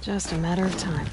Just a matter of time.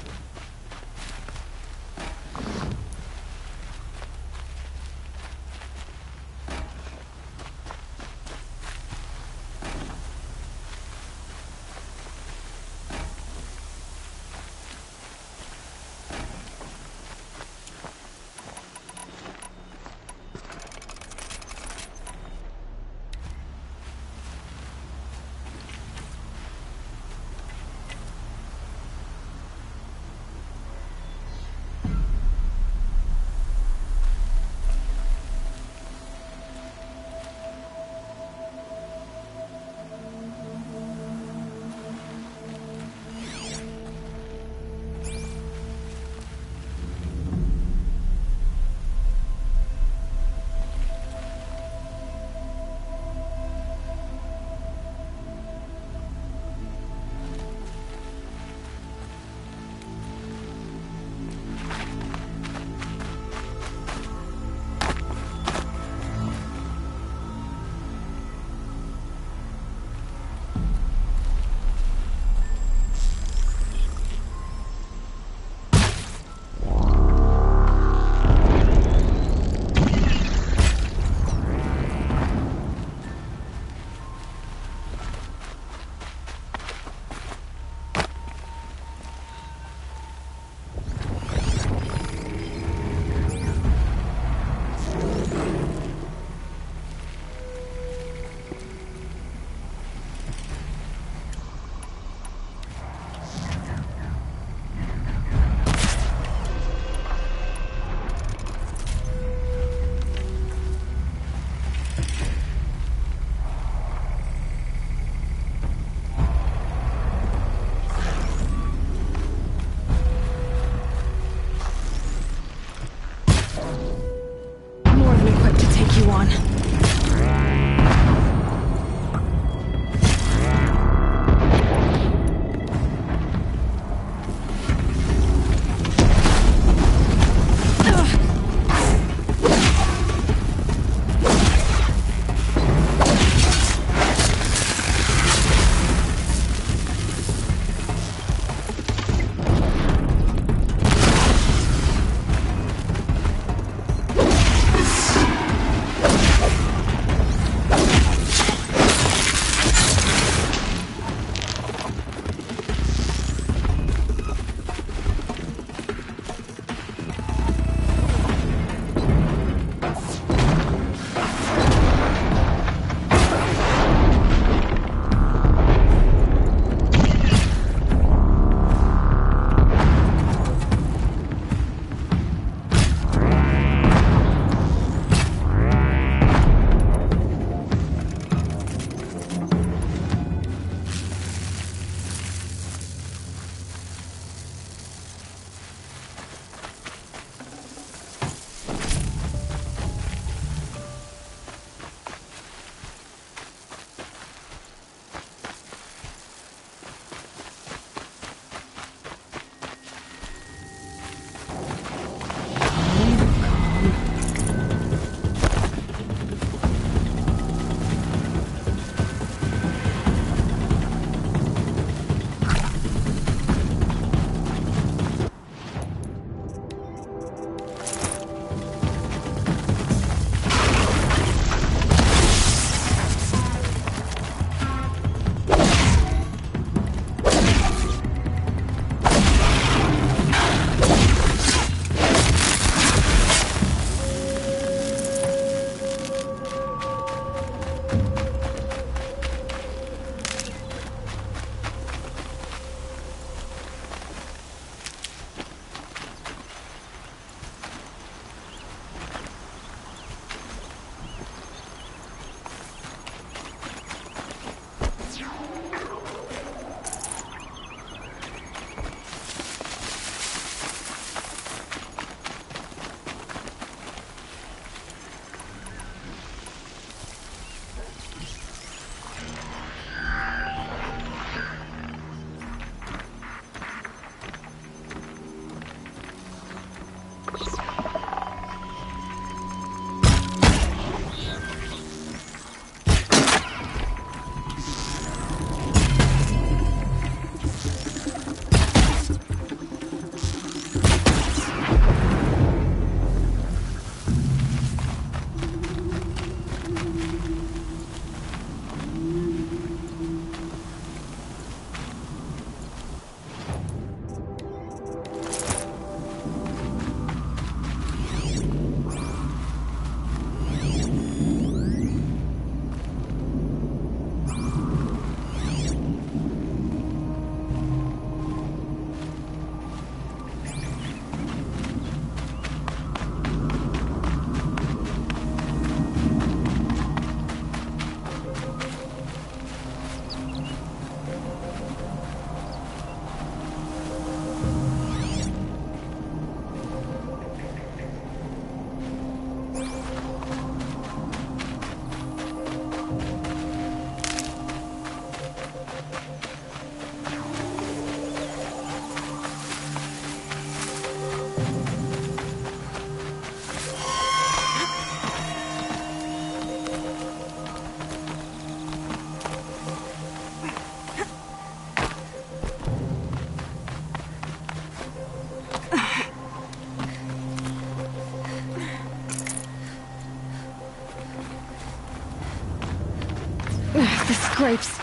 The scrapes.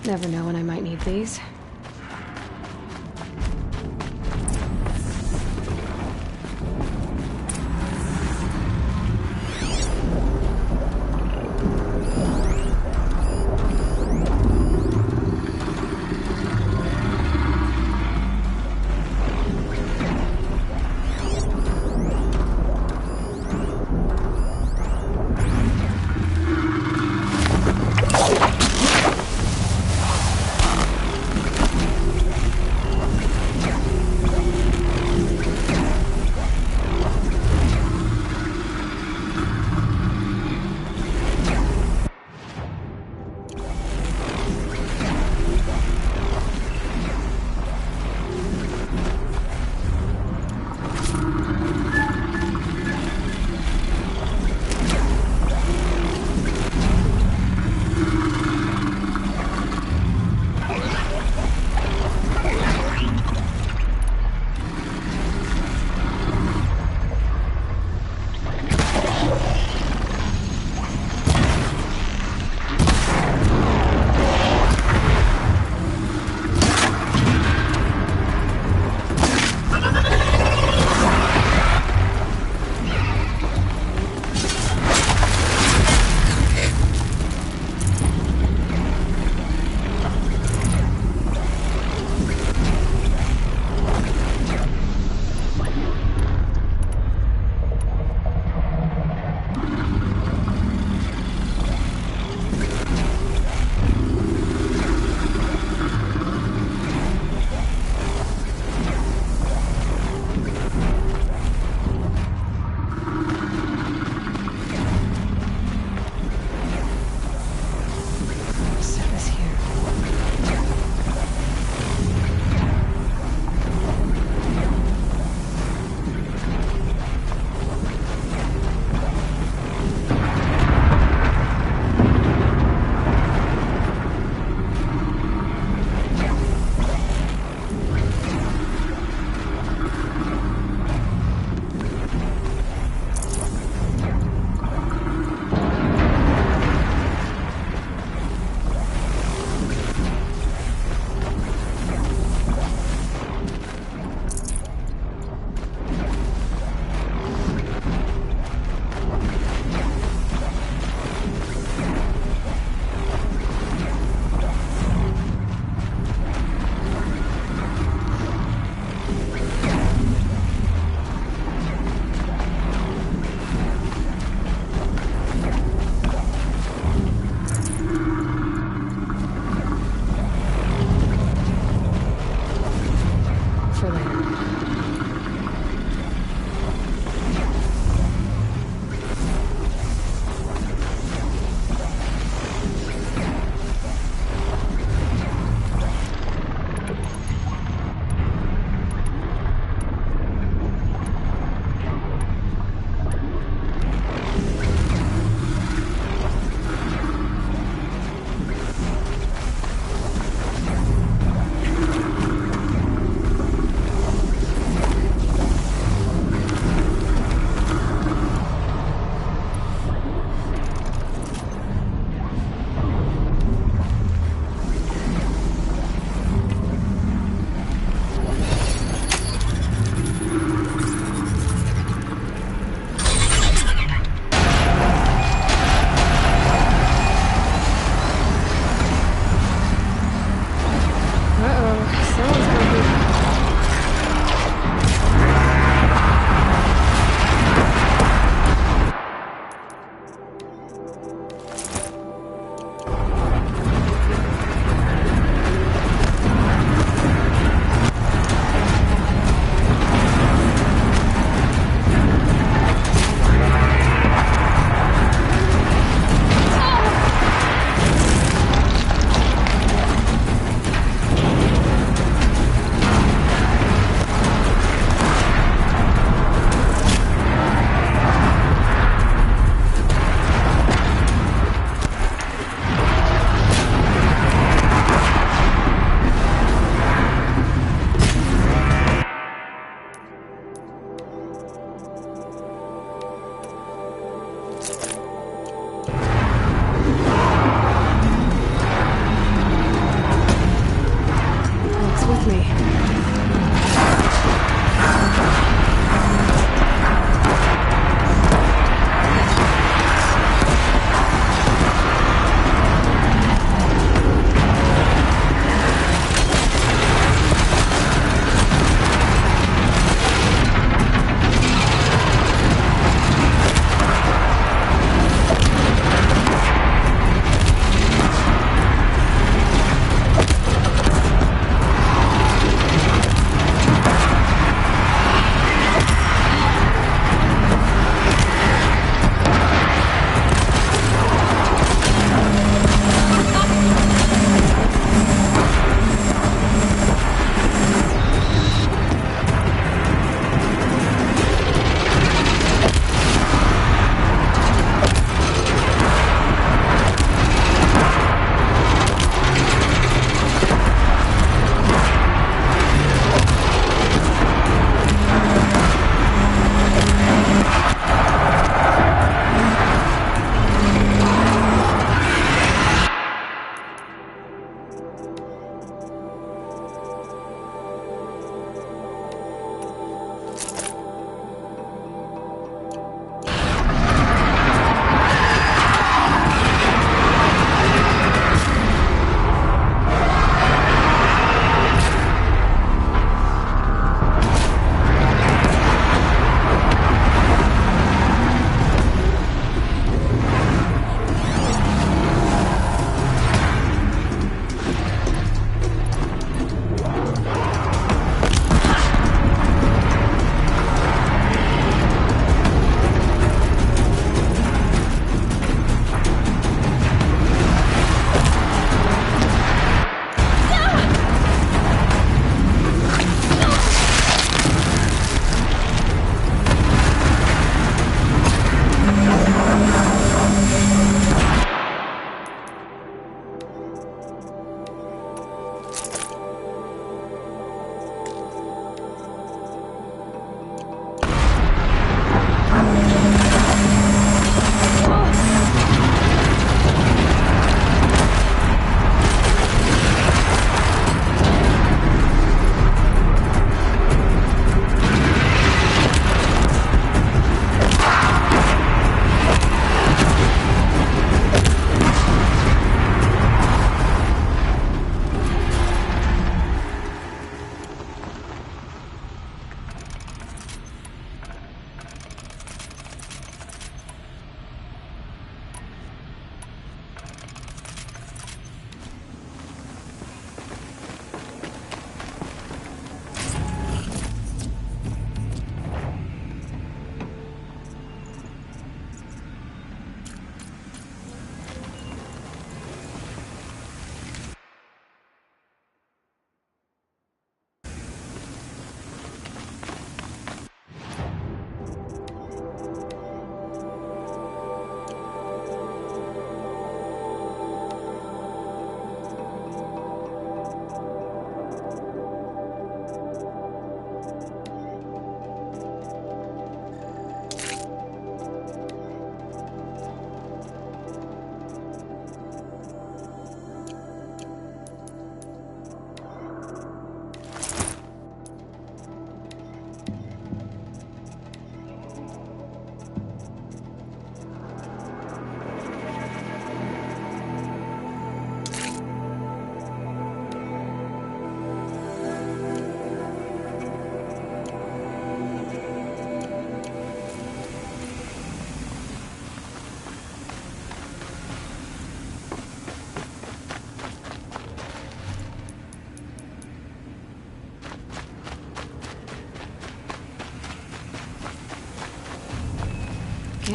Never know when I might need these.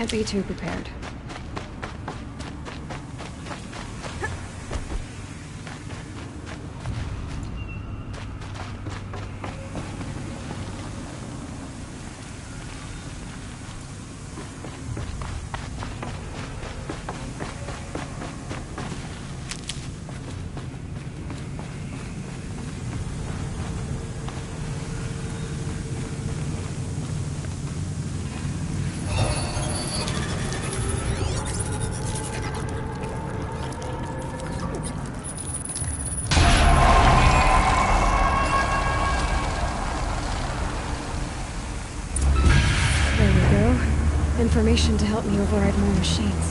Can't be too prepared. Information to help me override more machines.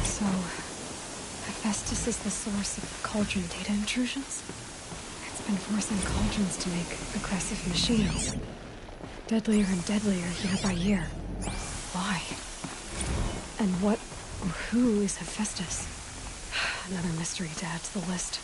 So, Hephaestus is the source of cauldron data intrusions? It's been forcing cauldrons to make aggressive machines. Deadlier and deadlier year by year. Why? And what or who is Hephaestus? Another mystery to add to the list.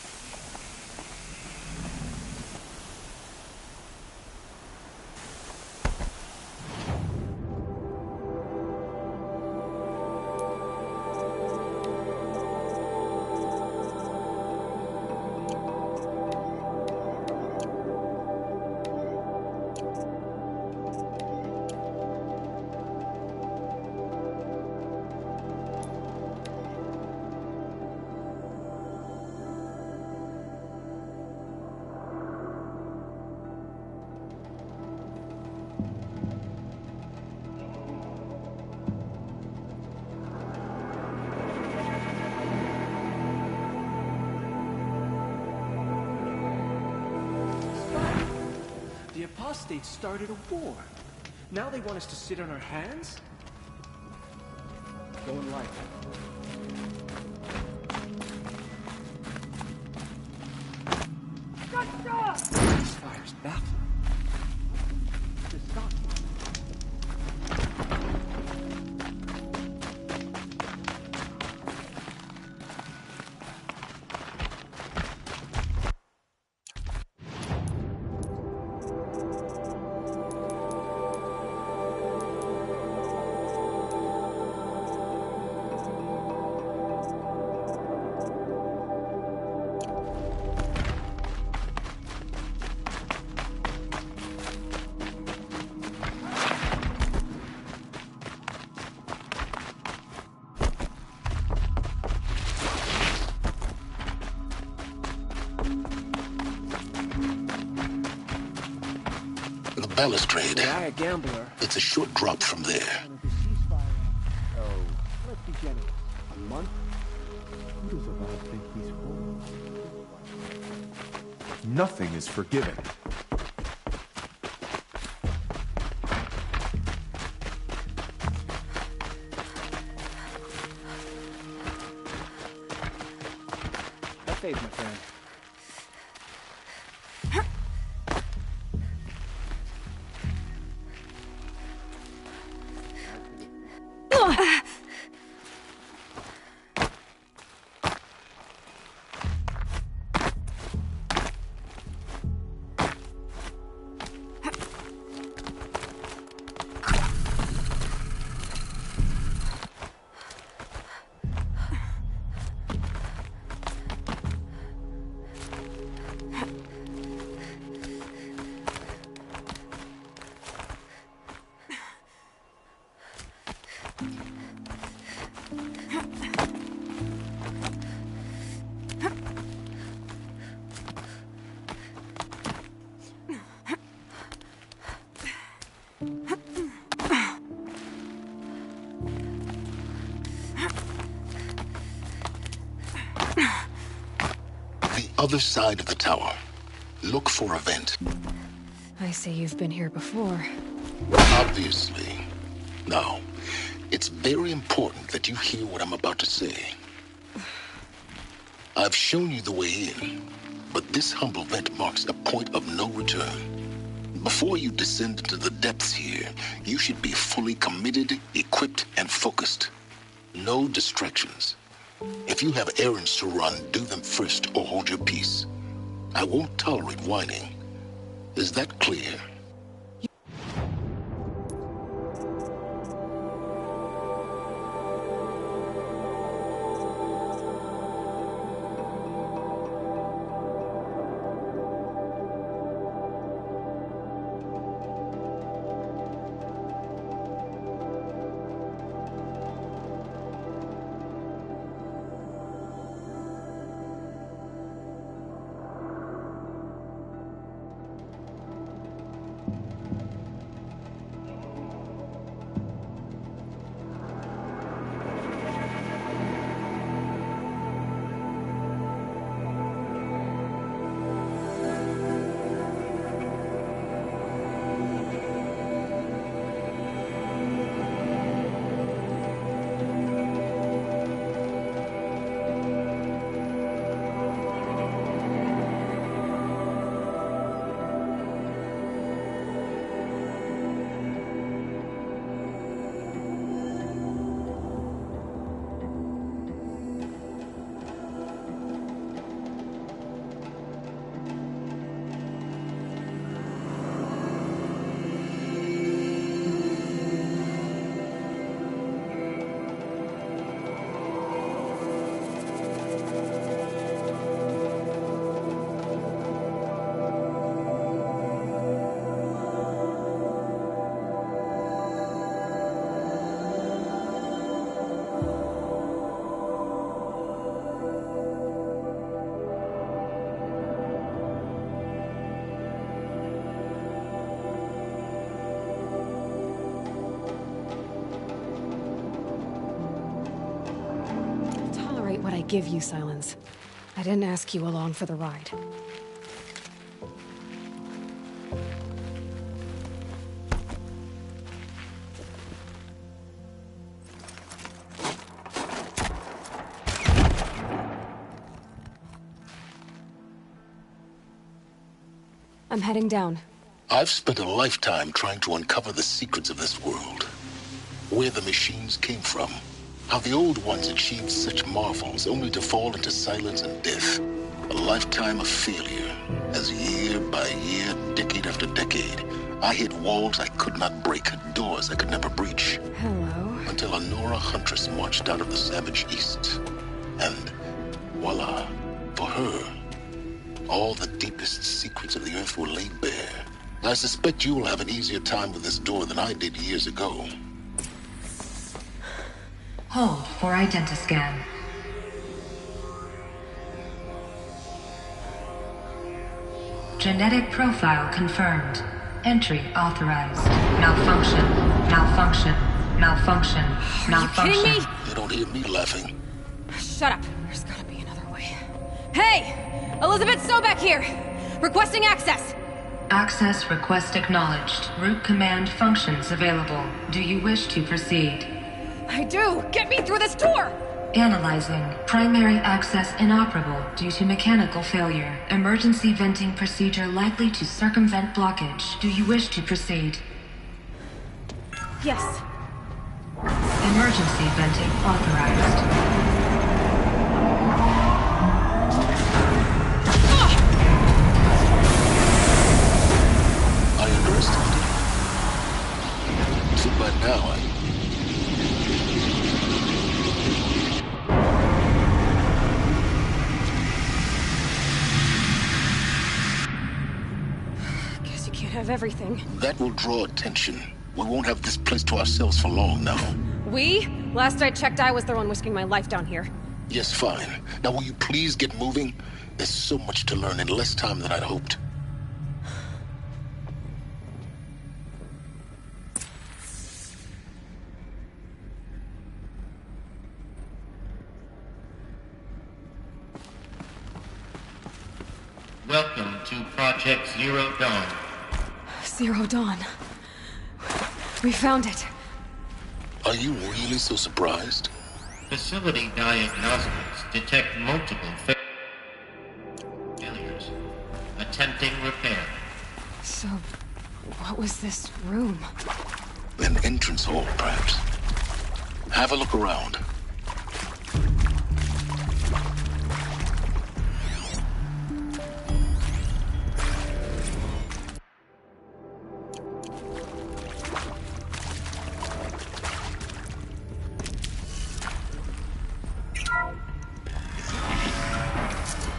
The apostates started a war. Now they want us to sit on our hands? Going light. This fire's baffling. Just stop. Balustrade. A gambler. It's a short drop from there. Oh, let's be generous. A month? Who does about think he's for? Nothing is forgiven. That fades, my friend. Other side of the tower. Look for a vent. I see you've been here before. Obviously. Now, it's very important that you hear what I'm about to say. I've shown you the way in, but this humble vent marks a point of no return. Before you descend into the depths here, you should be fully committed, equipped, and focused. No distractions. If you have errands to run, do them first or hold your peace. I won't tolerate whining. Is that clear? What I give you, Silence. I didn't ask you along for the ride. I'm heading down. I've spent a lifetime trying to uncover the secrets of this world. Where the machines came from. How the old ones achieved such marvels only to fall into silence and death. A lifetime of failure, as year by year, decade after decade, I hit walls I could not break, doors I could never breach. Hello. Until a Nora huntress marched out of the savage east. And voila, for her, all the deepest secrets of the earth were laid bare. I suspect you will have an easier time with this door than I did years ago. Hold for identiscan. Genetic profile confirmed. Entry authorized. Malfunction. Malfunction. Malfunction. Malfunction. Are you kidding me? You don't hear me laughing. Shut up. There's gotta be another way. Hey! Elizabeth Sobek here! Requesting access! Access request acknowledged. Root command functions available. Do you wish to proceed? I do! Get me through this door! Analyzing. Primary access inoperable due to mechanical failure. Emergency venting procedure likely to circumvent blockage. Do you wish to proceed? Yes. Emergency venting authorized. I underestimated you. So by now, Guess you can't have everything. that will draw attention. We won't have this place to ourselves for long now. We? Last I checked, I was the one risking my life down here. Yes, fine. Now will you please get moving? There's so much to learn in less time than I'd hoped. Welcome to Project Zero Dawn. Zero Dawn. We found it. Are you really so surprised? Facility diagnostics detect multiple failures. Attempting repair. So, What was this room? An entrance hall, perhaps. Have a look around.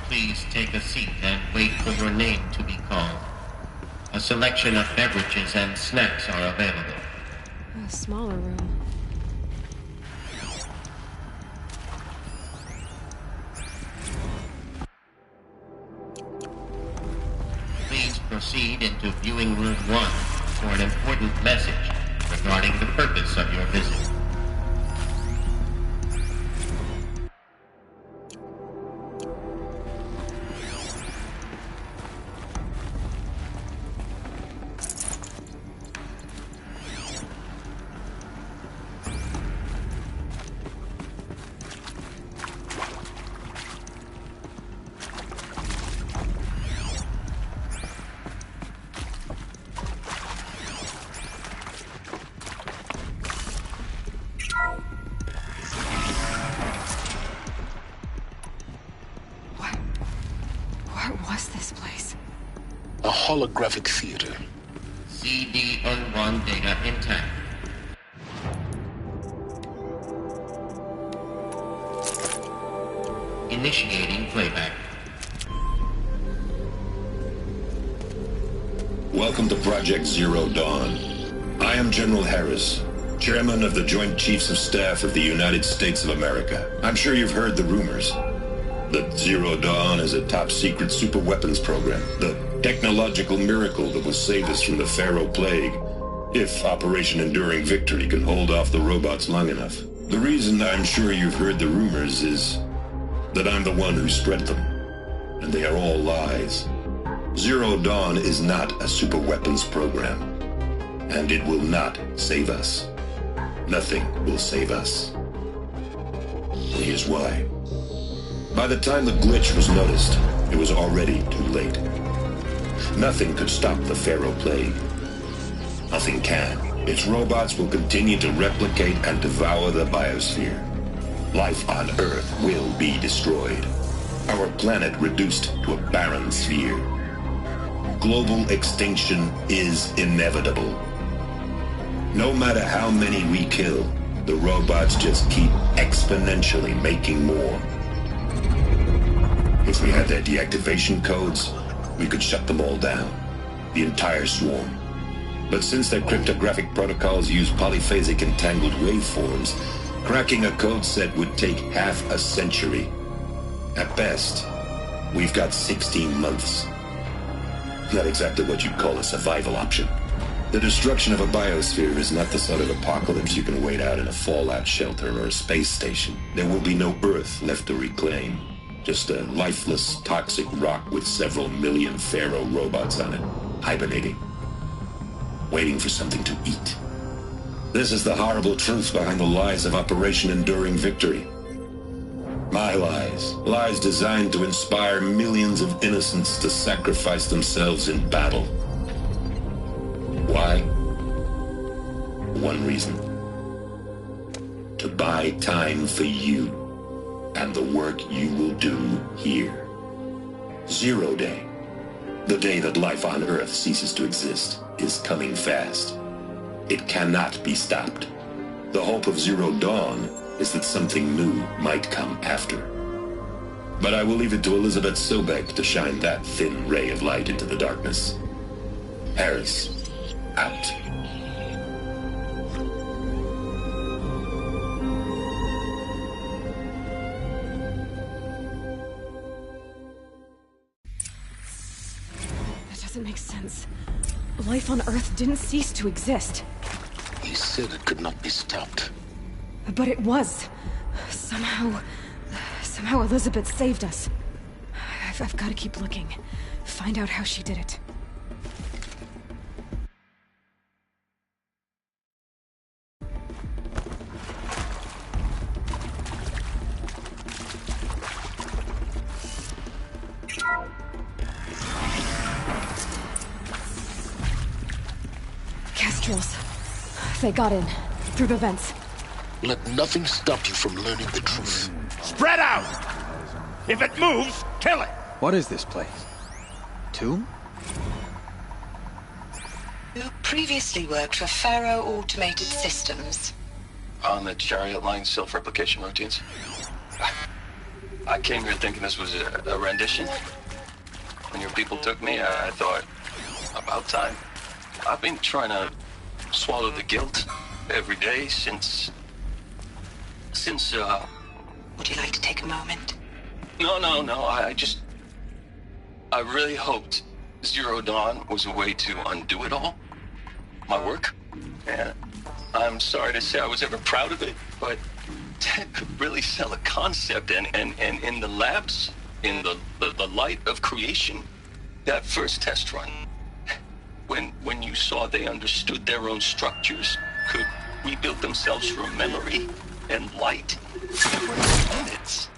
Please take a seat and wait for your name to be called. A selection of beverages and snacks are available. A smaller room. Please proceed into viewing room 1 for an important message regarding the purpose of your visit. What was this place? A holographic theater. CD01 data intact. Initiating playback. Welcome to Project Zero Dawn. I am General Harris, Chairman of the Joint Chiefs of Staff of the United States of America. I'm sure you've heard the rumors that Zero Dawn is a top-secret super-weapons program, the technological miracle that will save us from the Pharaoh Plague, if Operation Enduring Victory can hold off the robots long enough. The reason I'm sure you've heard the rumors is that I'm the one who spread them, and they are all lies. Zero Dawn is not a super-weapons program, and it will not save us. Nothing will save us. Here's why. By the time the glitch was noticed, it was already too late. Nothing could stop the Pharaoh Plague. Nothing can. Its robots will continue to replicate and devour the biosphere. Life on Earth will be destroyed. Our planet reduced to a barren sphere. Global extinction is inevitable. No matter how many we kill, the robots just keep exponentially making more. If we had their deactivation codes, we could shut them all down. The entire swarm. But since their cryptographic protocols use polyphasic entangled waveforms, cracking a code set would take half a century. At best, we've got 16 months. Not exactly what you'd call a survival option. The destruction of a biosphere is not the sort of apocalypse you can wait out in a fallout shelter or a space station. There will be no Earth left to reclaim. Just a lifeless, toxic rock with several million Pharaoh robots on it, hibernating, waiting for something to eat. This is the horrible truth behind the lies of Operation Enduring Victory. My lies. Lies designed to inspire millions of innocents to sacrifice themselves in battle. Why? One reason. To buy time for you and the work you will do here. Zero Day, the day that life on Earth ceases to exist, is coming fast. It cannot be stopped. The hope of Zero Dawn is that something new might come after. But I will leave it to Elizabeth Sobek to shine that thin ray of light into the darkness. Harris, out. That doesn't make sense. Life on Earth didn't cease to exist. He said it could not be stopped. But it was. Somehow Elizabeth saved us. I've got to keep looking. Find out how she did it. nostrils. They got in. Through the vents. Let nothing stop you from learning the truth. Spread out! If it moves, kill it! What is this place? Tomb? Who previously worked for Faro Automated Systems. On the Chariot Line self-replication routines. I came here thinking this was a rendition. When your people took me, I thought, about time. I've been trying to swallow the guilt every day since... Would you like to take a moment? No, I really hoped Zero Dawn was a way to undo it all. My work. And I'm sorry to say I was ever proud of it, but Ted could really sell a concept, and in the labs, in the light of creation, that first test run, when you saw they understood their own structures, could rebuild themselves from memory and light, they were minutes.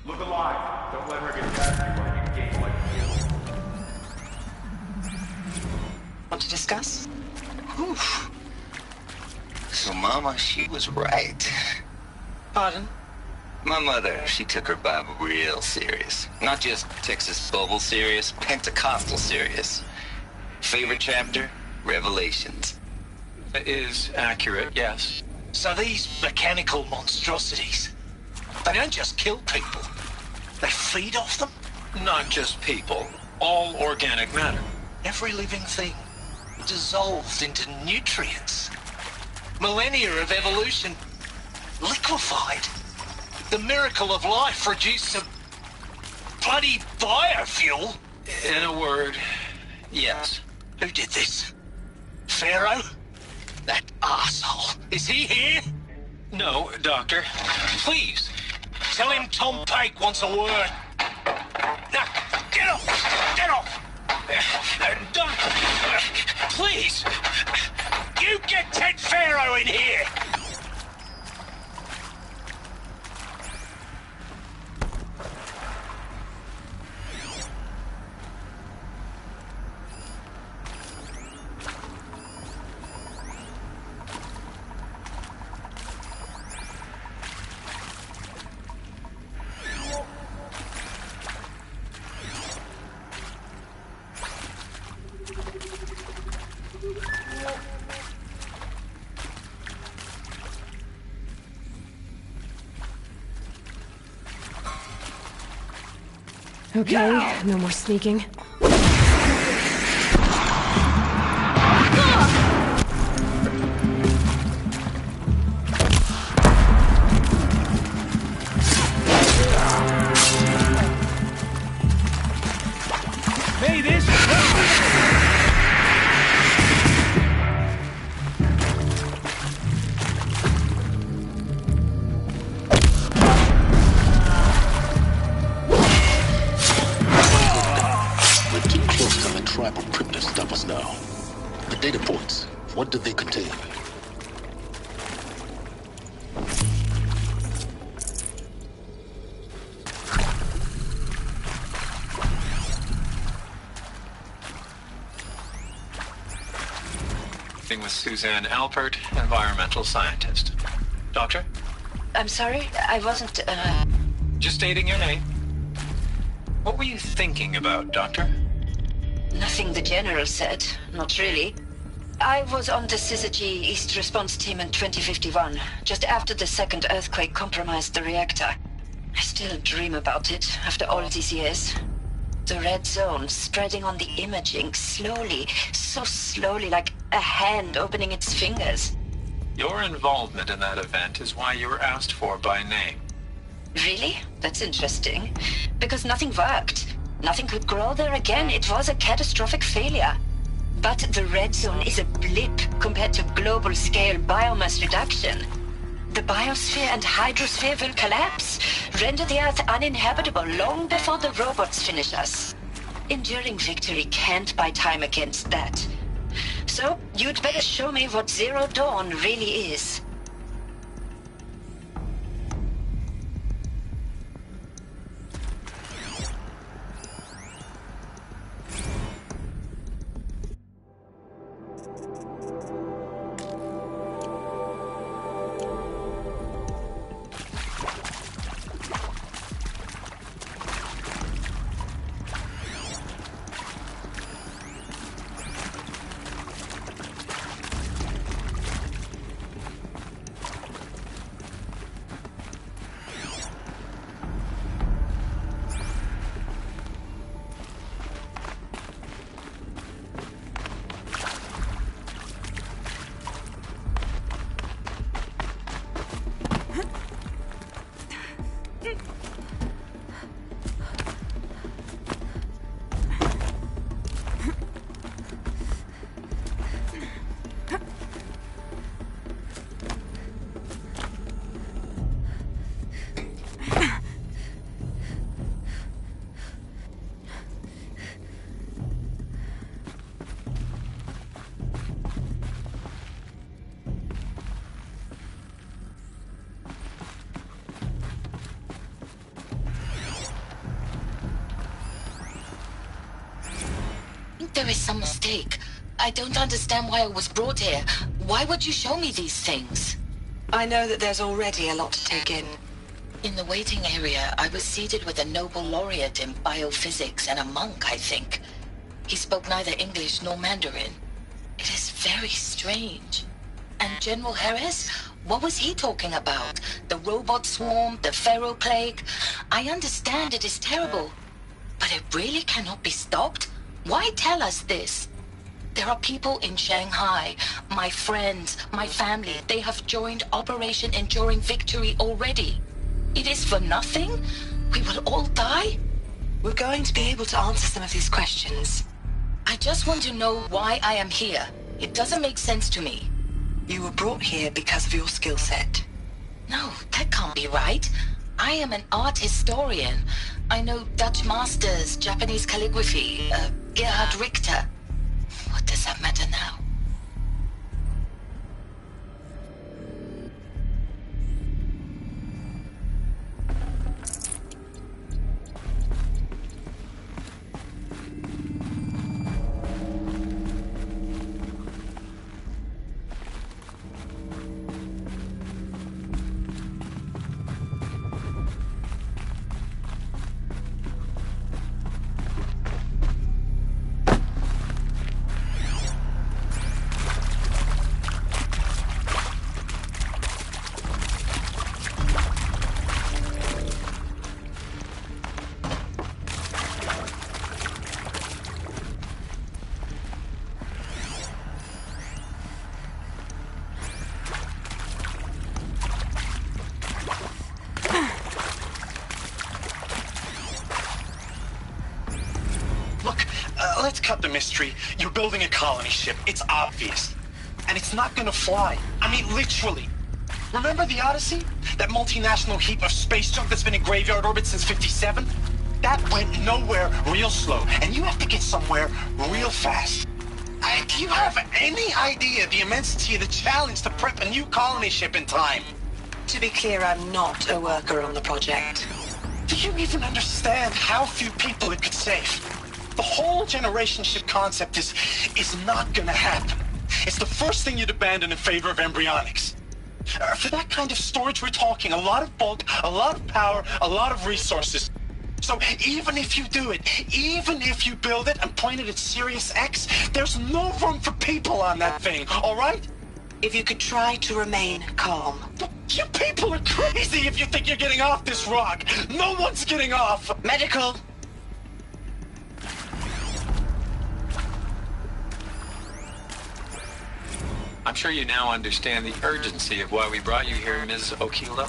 Look alive. Don't let her get past you while you gain what you Want to discuss? Oof. So Mama, she was right. Pardon? My mother, she took her Bible real serious. Not just Texas Bible serious, Pentecostal serious. Favorite chapter? Revelations. Is accurate, yes. So these mechanical monstrosities, they don't just kill people, they feed off them? Not just people. All organic matter. Every living thing dissolved into nutrients. Millennia of evolution liquefied. The miracle of life reduced to bloody biofuel. In a word, yes. Who did this? Pharaoh? That arsehole. Is he here? No, Doctor. Please, tell him Tom Pake wants a word. Now, get off! Get off! Doctor, please, you get Ted Pharaoh in here! Okay, no more sneaking. Hey, this... Tribal crypt to stop us now. The data points, what do they contain? With Suzanne Alpert, environmental scientist. Doctor? I'm sorry, I wasn't, Just stating your name. What were you thinking about, Doctor? Nothing the General said. Not really. I was on the Syzygy East Response Team in 2051, just after the second earthquake compromised the reactor. I still dream about it, after all these years. The red zone spreading on the imaging, slowly, so slowly, like a hand opening its fingers. Your involvement in that event is why you were asked for by name. Really? That's interesting. Because nothing worked. Nothing could grow there again. It was a catastrophic failure. But the red zone is a blip compared to global-scale biomass reduction. The biosphere and hydrosphere will collapse, render the Earth uninhabitable long before the robots finish us. Enduring victory can't buy time against that. So, you'd better show me what Zero Dawn really is. there is some mistake. I don't understand why I was brought here. Why would you show me these things? I know that there's already a lot to take in. In the waiting area, I was seated with a Nobel laureate in biophysics and a monk, I think. He spoke neither English nor Mandarin. It is very strange. And General Harris? What was he talking about? The robot swarm, the Pharaoh plague? I understand it is terrible, but it really cannot be stopped? Why tell us this? There are people in Shanghai, my friends, my family. They have joined Operation Enduring Victory already. It is for nothing? We will all die? We're going to be able to answer some of these questions. I just want to know why I am here. It doesn't make sense to me. You were brought here because of your skill set. No, that can't be right. I am an art historian. I know Dutch masters, Japanese calligraphy, Gerhard Richter. What does that matter now? Let's cut the mystery. You're building a colony ship. It's obvious. And it's not gonna fly. I mean, literally. Remember the Odyssey? That multinational heap of space junk that's been in graveyard orbit since '57? That went nowhere real slow. And you have to get somewhere real fast. Do you have any idea the immensity of the challenge to prep a new colony ship in time? To be clear, I'm not a worker on the project. Do you even understand how few people it could save? The whole generation ship concept is not gonna happen. It's the first thing you'd abandon in favor of embryonics. For that kind of storage, we're talking a lot of bulk, a lot of power, a lot of resources. So even if you do it, even if you build it and point it at Sirius X, there's no room for people on that thing, all right? If you could try to remain calm. You people are crazy if you think you're getting off this rock. No one's getting off. Medical. I'm sure you now understand the urgency of why we brought you here, Ms. Okilo.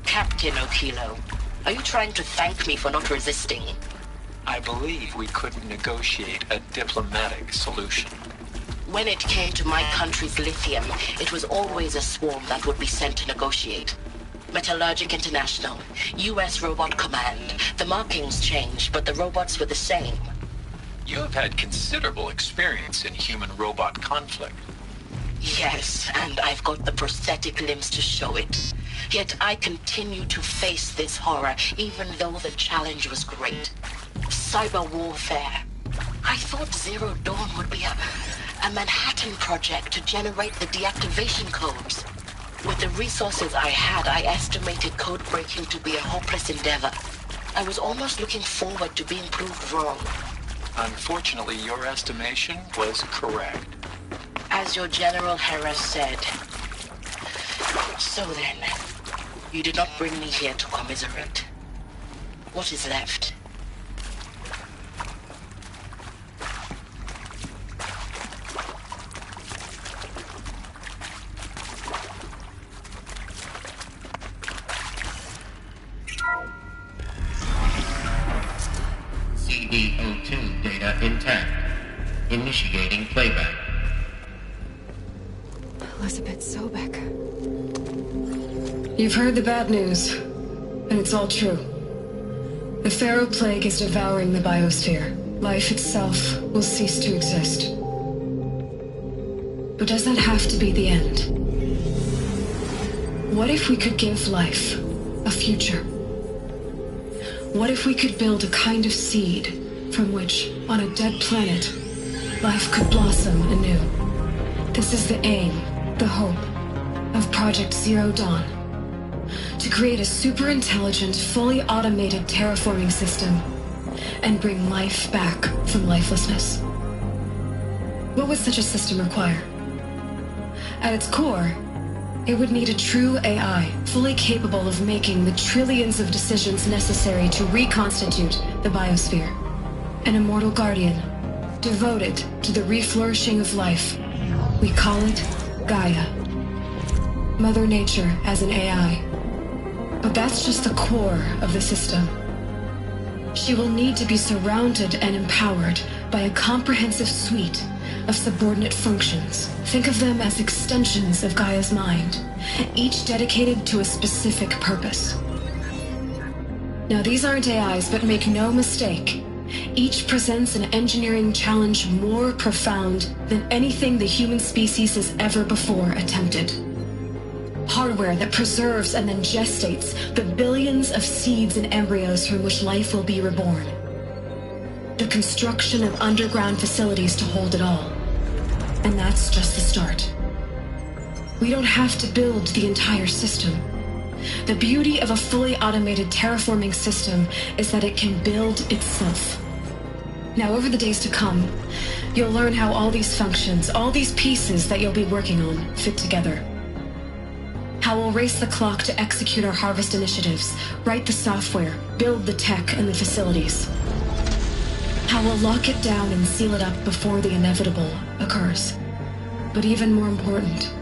Captain Okilo, are you trying to thank me for not resisting? I believe we couldn't negotiate a diplomatic solution. When it came to my country's lithium, it was always a swarm that would be sent to negotiate. Metallurgic International, U.S. Robot Command. The markings changed, but the robots were the same. You have had considerable experience in human-robot conflict. Yes, and I've got the prosthetic limbs to show it. Yet I continue to face this horror, even though the challenge was great. Cyber warfare. I thought Zero Dawn would be a Manhattan project to generate the deactivation codes. With the resources I had, I estimated code breaking to be a hopeless endeavor. I was almost looking forward to being proved wrong. Unfortunately, your estimation was correct. As your General Harris said. So then, you did not bring me here to commiserate. What is left? CD02 data intact. Initiating playback. Elizabeth Sobek. You've heard the bad news, and it's all true. The Pharaoh plague is devouring the biosphere. Life itself will cease to exist. But does that have to be the end? What if we could give life a future? What if we could build a kind of seed from which, on a dead planet, life could blossom anew. This is the aim, the hope, of Project Zero Dawn. To create a super-intelligent, fully automated terraforming system and bring life back from lifelessness. What would such a system require? At its core, it would need a true AI, fully capable of making the trillions of decisions necessary to reconstitute the biosphere. An immortal guardian, devoted to the reflourishing of life. We call it Gaia. Mother Nature as an AI. But that's just the core of the system. She will need to be surrounded and empowered by a comprehensive suite of subordinate functions. Think of them as extensions of Gaia's mind, each dedicated to a specific purpose. Now, these aren't AIs, but make no mistake, each presents an engineering challenge more profound than anything the human species has ever before attempted. Hardware that preserves and then gestates the billions of seeds and embryos from which life will be reborn. The construction of underground facilities to hold it all. And that's just the start. We don't have to build the entire system. The beauty of a fully automated terraforming system is that it can build itself. Now, over the days to come, you'll learn how all these functions, all these pieces that you'll be working on, fit together. How we'll race the clock to execute our harvest initiatives, write the software, build the tech and the facilities. How we'll lock it down and seal it up before the inevitable occurs. But even more important,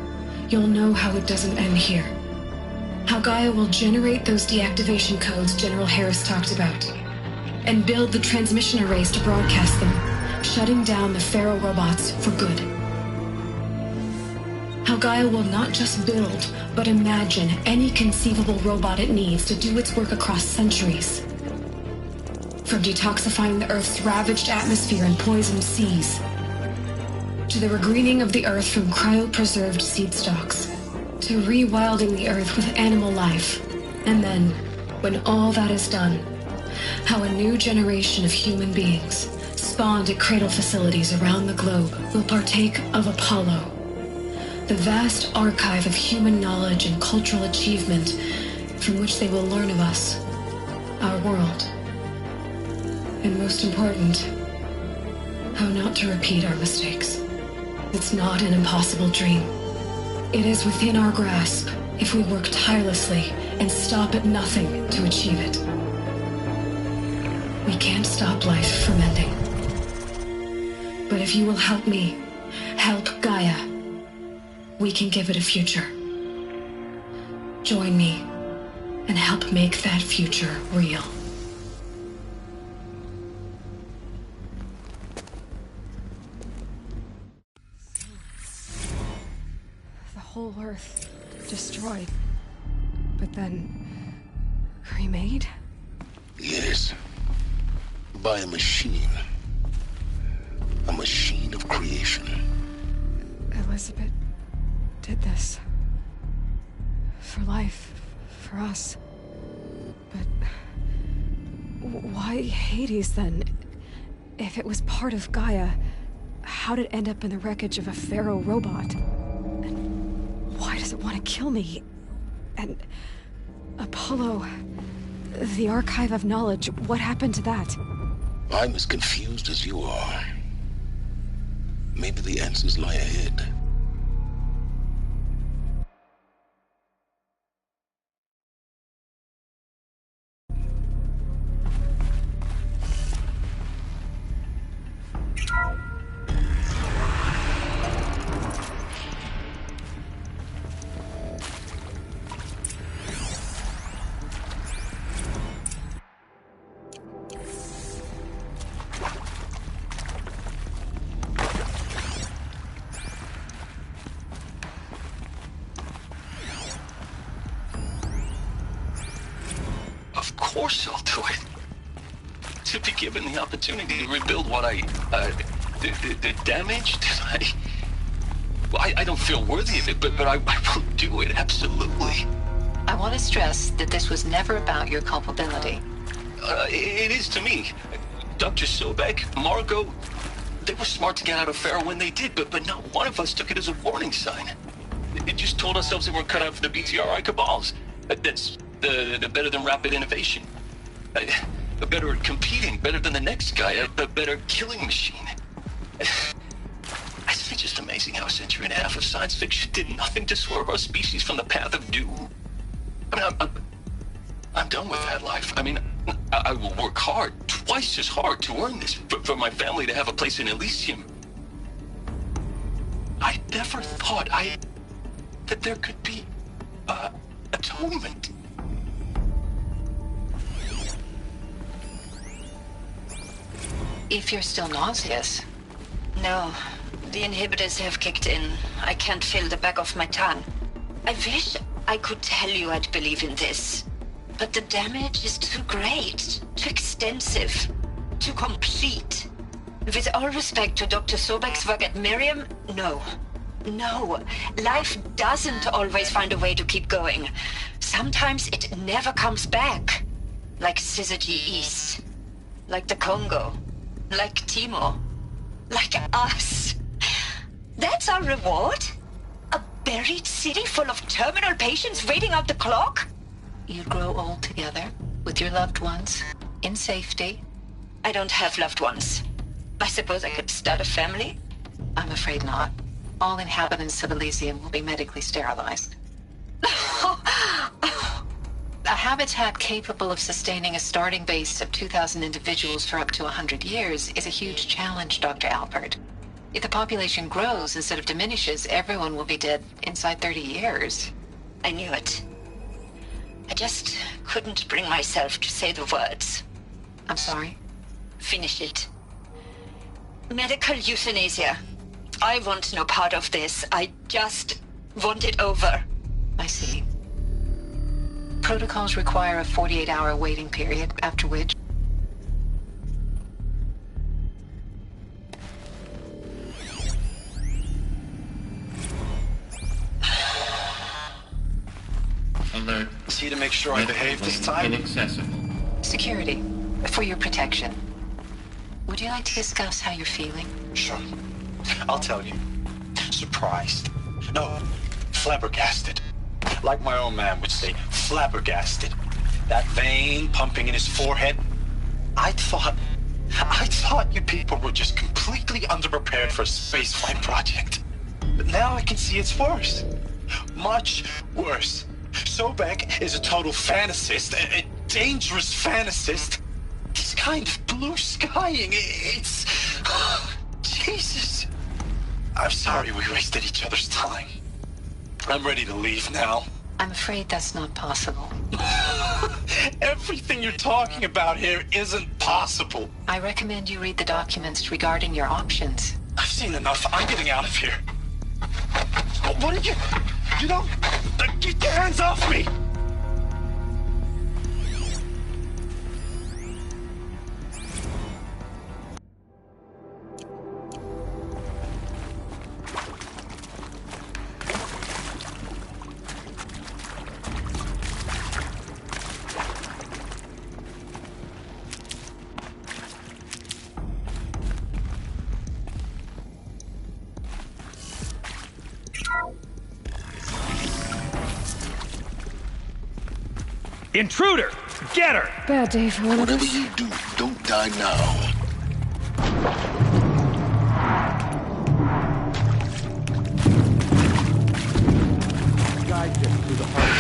you'll know how it doesn't end here. How Gaia will generate those deactivation codes General Harris talked about, and build the transmission arrays to broadcast them, shutting down the Pharaoh robots for good. How Gaia will not just build, but imagine any conceivable robot it needs to do its work across centuries. From detoxifying the Earth's ravaged atmosphere and poisoned seas, to the regreening of the Earth from cryopreserved seed stalks, to rewilding the Earth with animal life. And then, when all that is done, how a new generation of human beings, spawned at cradle facilities around the globe, will partake of Apollo, the vast archive of human knowledge and cultural achievement from which they will learn of us, our world. And most important, how not to repeat our mistakes. It's not an impossible dream. It is within our grasp if we work tirelessly and stop at nothing to achieve it. We can't stop life from ending. But if you will help me, help Gaia, we can give it a future. Join me and help make that future real. The whole Earth destroyed, but then remade? Yes. By a machine. A machine of creation. Elizabeth did this. For life. For us. But why Hades then? If it was part of Gaia, how'd it end up in the wreckage of a Pharaoh robot? And why does it want to kill me? And Apollo, the archive of knowledge, what happened to that? I'm as confused as you are. Maybe the answers lie ahead. Of course I'll do it. To be given the opportunity to rebuild what the damage that I don't feel worthy of it, but I will do it, absolutely. I want to stress that this was never about your culpability. It is to me. Dr. Sobek, Margot, They were smart to get out of Pharaoh when they did, but not one of us took it as a warning sign. It just told ourselves that we're cut out for the BTRI cabals. That's the better than rapid innovation. Better at competing, better than the next guy, a better killing machine. It's just amazing how a century and a half of science fiction did nothing to swerve our species from the path of doom. I mean, I'm done with that life. I mean, I will work hard, twice as hard, to earn this, for my family to have a place in Elysium. I never thought that there could be atonement. If you're still nauseous. No, the inhibitors have kicked in. I can't feel the back of my tongue. I wish I could tell you I'd believe in this. But the damage is too great, too extensive, too complete. With all respect to Dr. Sobek's work at Miriam, no. No, life doesn't always find a way to keep going. Sometimes it never comes back. Like Syzygy East. Like the Congo. Like Timo. Like us. That's our reward? A buried city full of terminal patients waiting out the clock? You'd grow old together, with your loved ones, in safety. I don't have loved ones. I suppose I could start a family? I'm afraid not. All inhabitants of Elysium will be medically sterilized. A habitat capable of sustaining a starting base of 2,000 individuals for up to 100 years is a huge challenge, Dr. Alpert. If the population grows instead of diminishes, everyone will be dead inside 30 years. I knew it. I just couldn't bring myself to say the words. I'm sorry? Finish it. Medical euthanasia. I want no part of this. I just want it over. I see. Protocols require a 48-hour waiting period, after which... Alert. See to make sure I behave this time? Inaccessible. Security, for your protection. Would you like to discuss how you're feeling? Sure. I'll tell you. Surprised. No, flabbergasted. Like my own man would say, flabbergasted. That vein pumping in his forehead. I thought you people were just completely underprepared for a spaceflight project. But now I can see it's worse. Much worse. Sobek is a total fantasist, a dangerous fantasist. This kind of blue skying, it's... Jesus. I'm sorry we wasted each other's time. I'm ready to leave now. I'm afraid that's not possible. Everything you're talking about here isn't possible. I recommend you read the documents regarding your options. I've seen enough. I'm getting out of here. What did you... You don't... Get your hands off me! Intruder! Get her! Bad day for one of Whatever us. you do, don't die now. Guide them through the heart.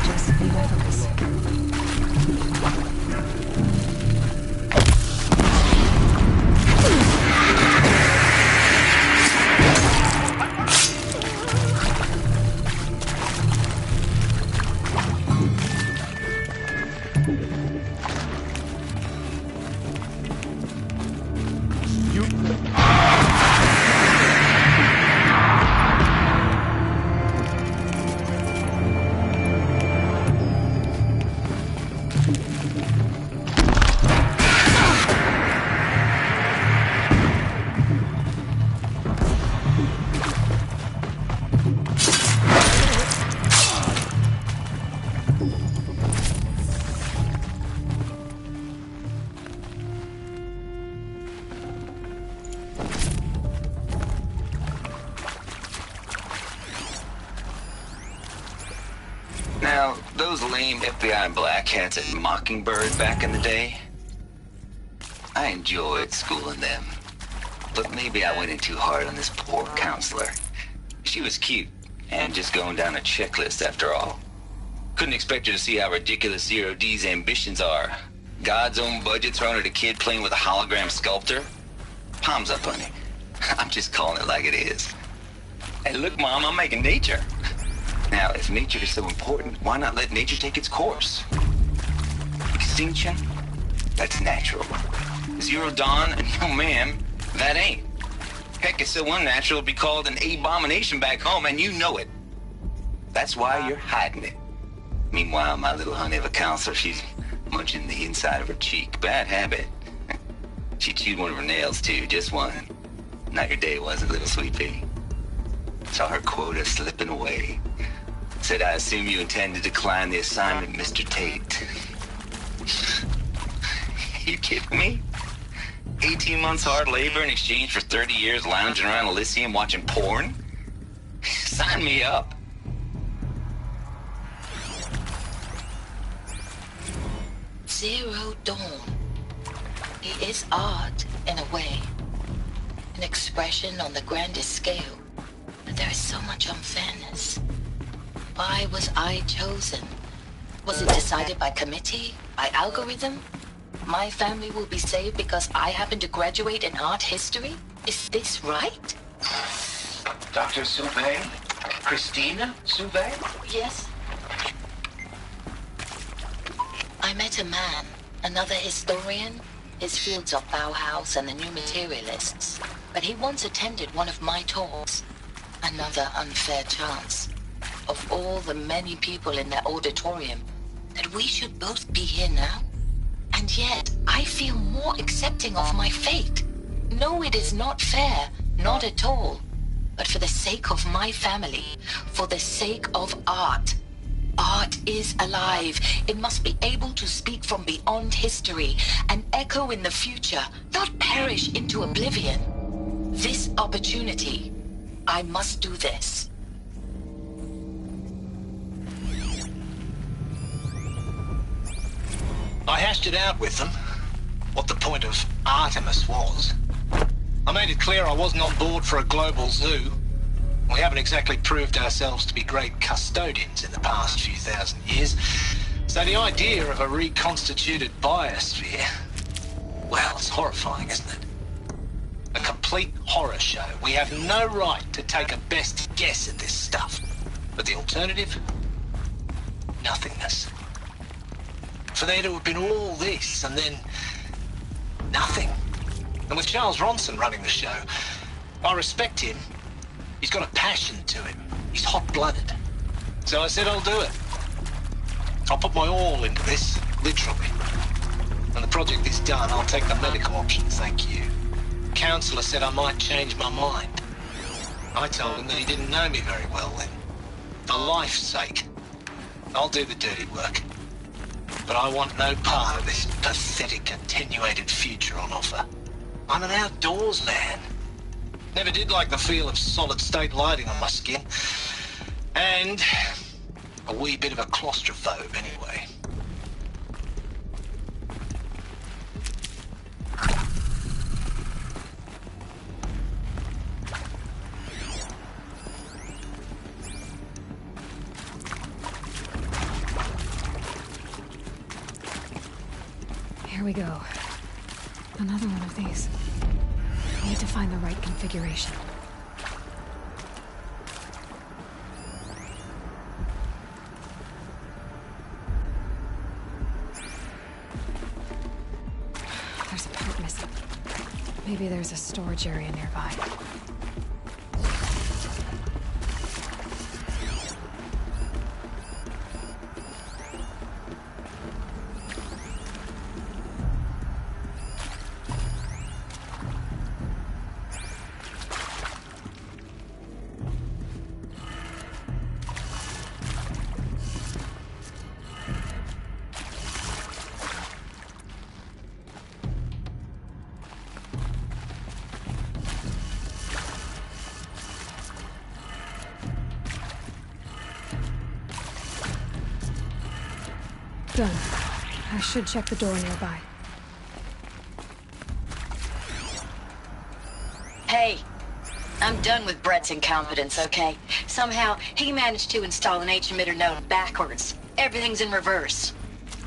Just be with us. Now, those lame FBI black hats at Mockingbird back in the day, I enjoyed schooling them. But maybe I went in too hard on this poor counselor. She was cute, and just going down a checklist after all. Couldn't expect her to see how ridiculous Zero D's ambitions are. God's own budget thrown at a kid playing with a hologram sculptor? Palms up, honey. I'm just calling it like it is. Hey, look, Mom, I'm making nature. Now, if nature is so important, why not let nature take its course? Extinction? That's natural. Zero Dawn? No, ma'am, that ain't. Heck, it's so unnatural it'd be called an abomination back home, and you know it. That's why you're hiding it. Meanwhile, my little honey of a counselor, she's munching the inside of her cheek. Bad habit. She chewed one of her nails, too, just one. Not your day, was it, little sweet pea? Saw her quota slipping away. Said, I assume you intend to decline the assignment, Mr. Tate. You kidding me? 18 months hard labor in exchange for 30 years lounging around Elysium watching porn? Sign me up. Zero Dawn. He is art, in a way. An expression on the grandest scale. But there is so much unfairness. Why was I chosen? Was it decided by committee? By algorithm? My family will be saved because I happen to graduate in art history? Is this right? Dr. Soubet? Christina Soubet? Yes. I met a man, another historian. His fields are Bauhaus and the New Materialists. But he once attended one of my talks. Another unfair chance. Of all the many people in that auditorium, that we should both be here now? And yet, I feel more accepting of my fate. No, it is not fair. Not at all. But for the sake of my family, for the sake of art. Art is alive. It must be able to speak from beyond history and echo in the future, not perish into oblivion. This opportunity, I must do this. I hashed it out with them, what the point of Artemis was. I made it clear I wasn't on board for a global zoo. We haven't exactly proved ourselves to be great custodians in the past few thousand years. So the idea of a reconstituted biosphere, well, it's horrifying, isn't it? A complete horror show. We have no right to take a best guess at this stuff. But the alternative? Nothingness. For there to have been all this, and then nothing. And with Charles Ronson running the show, I respect him. He's got a passion to him. He's hot-blooded. So I said I'll do it. I'll put my all into this, literally. When the project is done, I'll take the medical option, thank you. Counselor said I might change my mind. I told him that he didn't know me very well then. For life's sake, I'll do the dirty work. But I want no part of this pathetic, attenuated future on offer. I'm an outdoors man. Never did like the feel of solid-state lighting on my skin. And a wee bit of a claustrophobe, anyway. Here we go. Another one of these. Need to find the right configuration. There's a part missing. Maybe there's a storage area nearby. Done. I should check the door nearby. Hey, I'm done with Brett's incompetence, okay? Somehow, he managed to install an H-emitter node backwards. Everything's in reverse.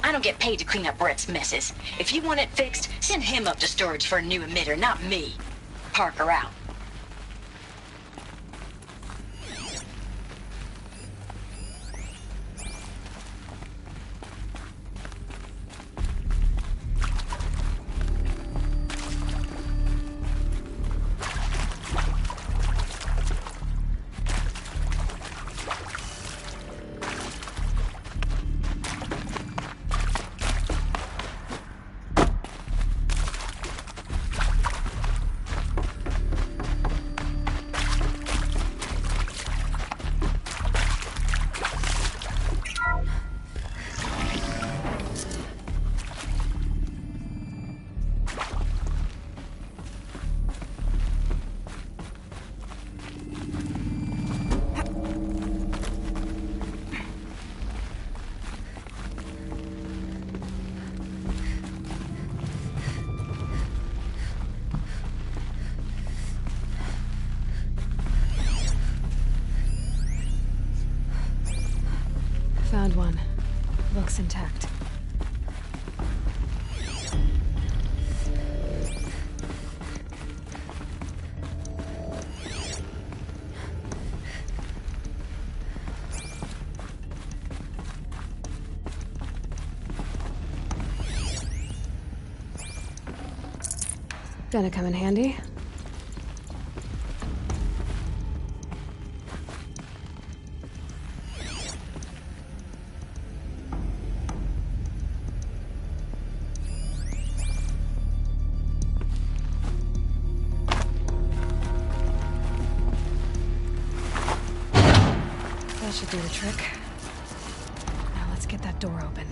I don't get paid to clean up Brett's messes. If you want it fixed, send him up to storage for a new emitter, not me. Parker out. Found one. Looks intact. Gonna come in handy. That should do the trick. Now let's get that door open.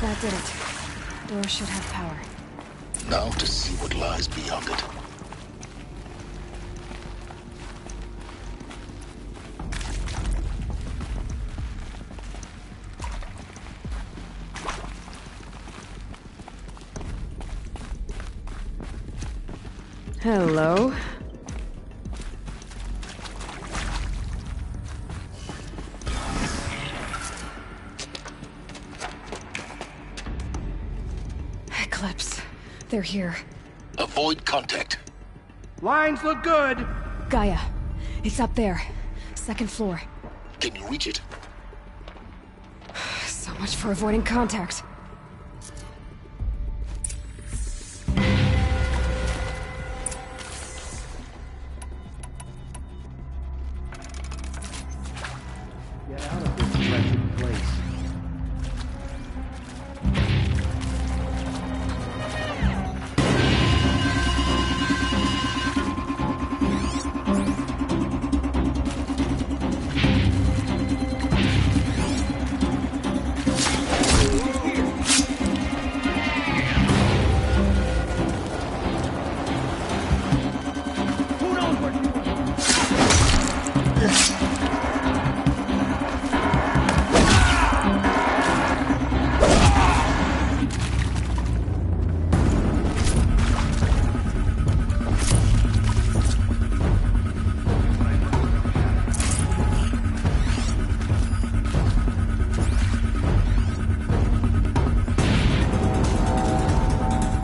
That did it. Door should have power. Now to see what lies beyond it. Hello. Eclipse. They're here. Avoid contact. Lines look good. Gaia. It's up there. Second floor. Can you reach it? So much for avoiding contact. Get out of this wretched place. Who knows where you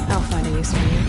I'll find a use for you.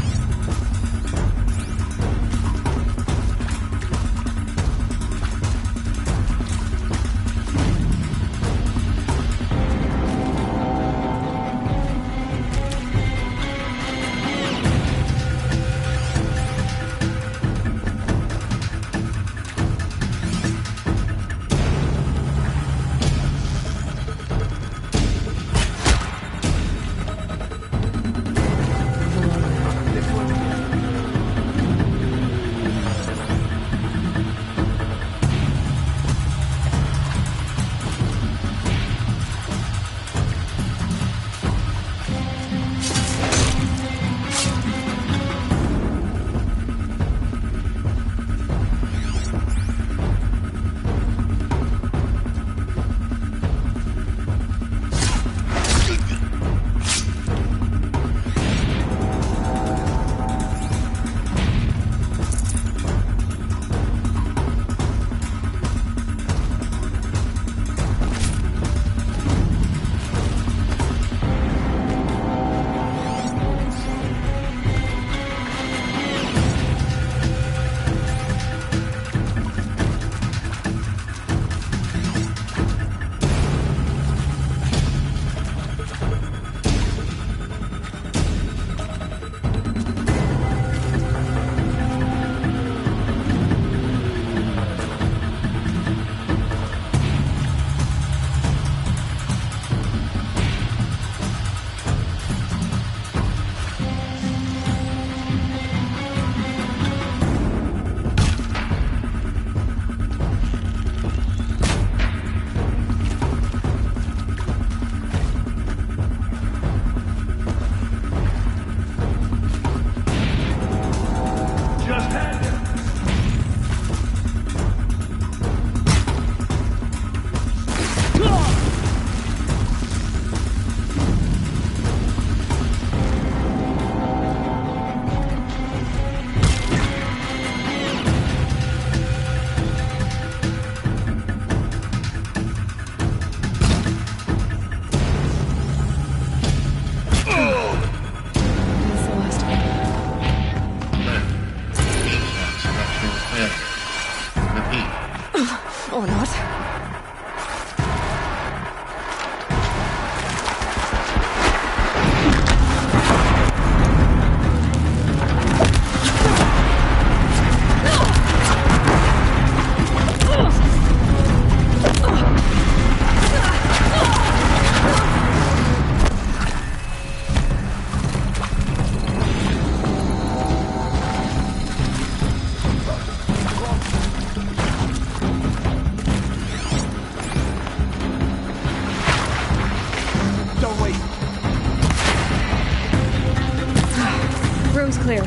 clear.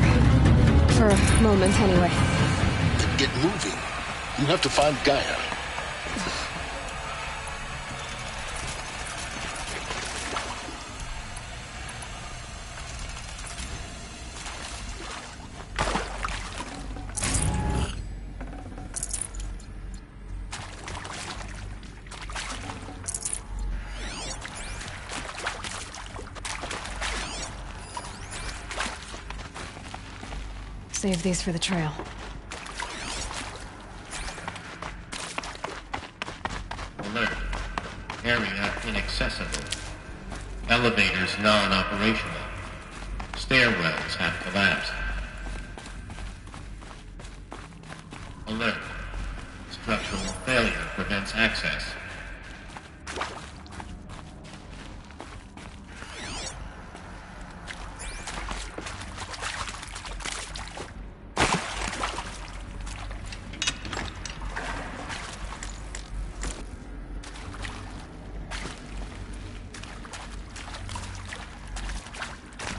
For a moment, anyway. Then get moving. You have to find Gaia. Save these for the trail. Alert. Area inaccessible. Elevators non-operational. Stairwells have collapsed. Alert. Structural failure prevents access.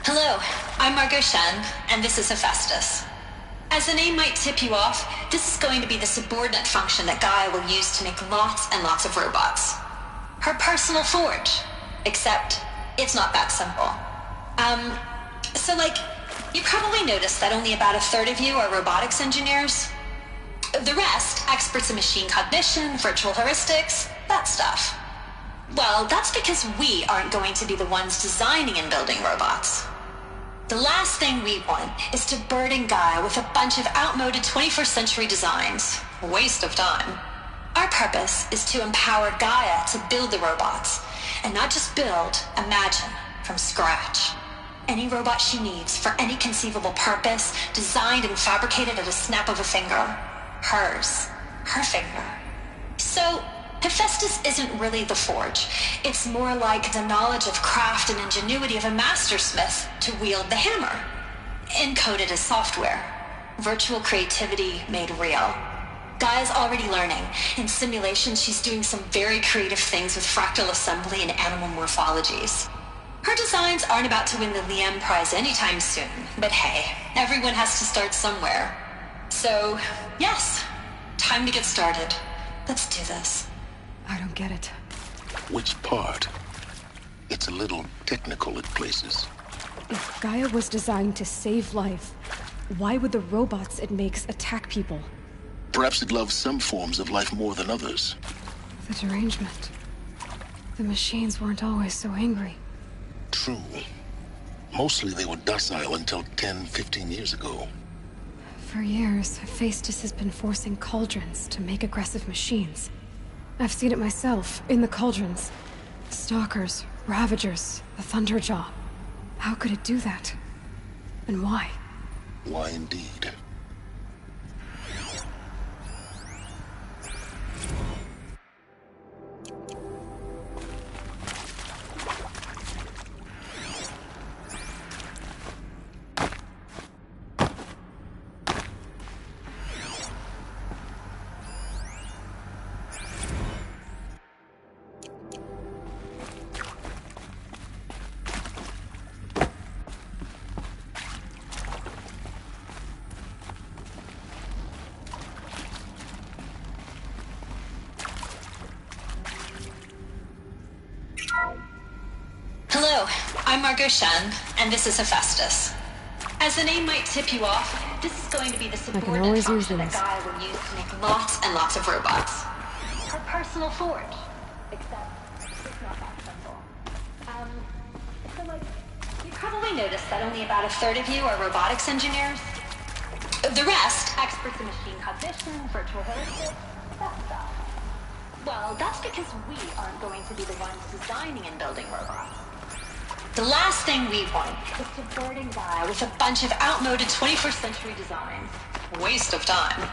Hello, I'm Margot Shen, and this is Hephaestus. As the name might tip you off, this is going to be the subordinate function that Gaia will use to make lots and lots of robots. Her personal forge. Except, it's not that simple. You probably noticed that only about a third of you are robotics engineers. The rest, experts in machine cognition, virtual heuristics, that stuff. Well, that's because we aren't going to be the ones designing and building robots. The last thing we want is to burden Gaia with a bunch of outmoded 21st century designs. A waste of time. Our purpose is to empower Gaia to build the robots, and not just build, imagine, from scratch. Any robot she needs for any conceivable purpose, designed and fabricated at a snap of a finger. Hers. Her finger. So, Hephaestus isn't really the forge. It's more like the knowledge of craft and ingenuity of a mastersmith to wield the hammer. Encoded as software. Virtual creativity made real. Gaia's already learning. In simulations, she's doing some very creative things with fractal assembly and animal morphologies. Her designs aren't about to win the Liam Prize anytime soon, but hey, everyone has to start somewhere. So, yes, time to get started. Let's do this. I don't get it. Which part? It's a little technical at places. If Gaia was designed to save life, why would the robots it makes attack people? Perhaps it loves some forms of life more than others. The derangement. The machines weren't always so angry. True. Mostly they were docile until 10, 15 years ago. For years, Hephaestus has been forcing cauldrons to make aggressive machines. I've seen it myself, in the cauldrons. Stalkers, Ravagers, the Thunderjaw. How could it do that? And why? Why indeed? Hello, I'm Margot Shen, and this is Hephaestus. As the name might tip you off, this is going to be the subordinate function that Gaia will use to make lots and lots of robots. Her personal forge. Except, it's not that simple. You probably noticed that only about a third of you are robotics engineers. The rest, experts in machine cognition, virtual heuristics, that stuff. Well, that's because we aren't going to be the ones designing and building robots. The last thing we want is to burden Gaia with a bunch of outmoded 21st century designs. A waste of time.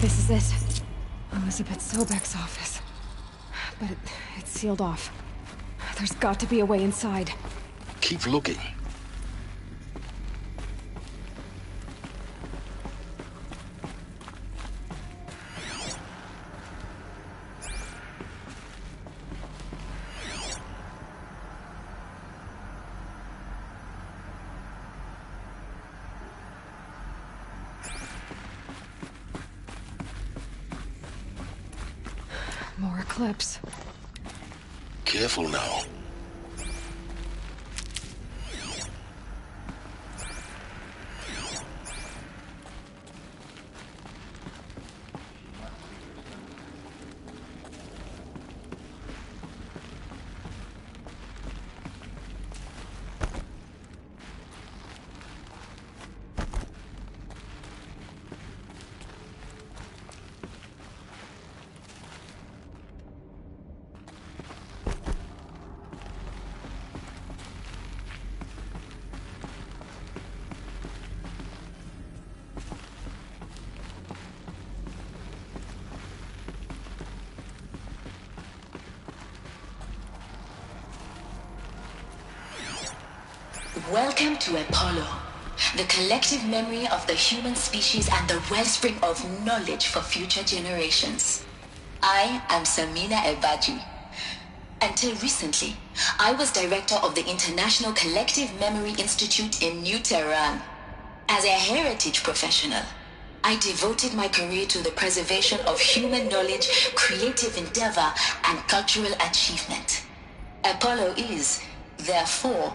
This is it. Elizabeth Sobek's office. But it's sealed off. There's got to be a way inside. Keep looking. More Eclipse. Careful now. Welcome to Apollo, the collective memory of the human species and the wellspring of knowledge for future generations. I am Samina Ebaji. Until recently, I was director of the International Collective Memory Institute in New Tehran. As a heritage professional, I devoted my career to the preservation of human knowledge, creative endeavor, and cultural achievement. Apollo is, therefore,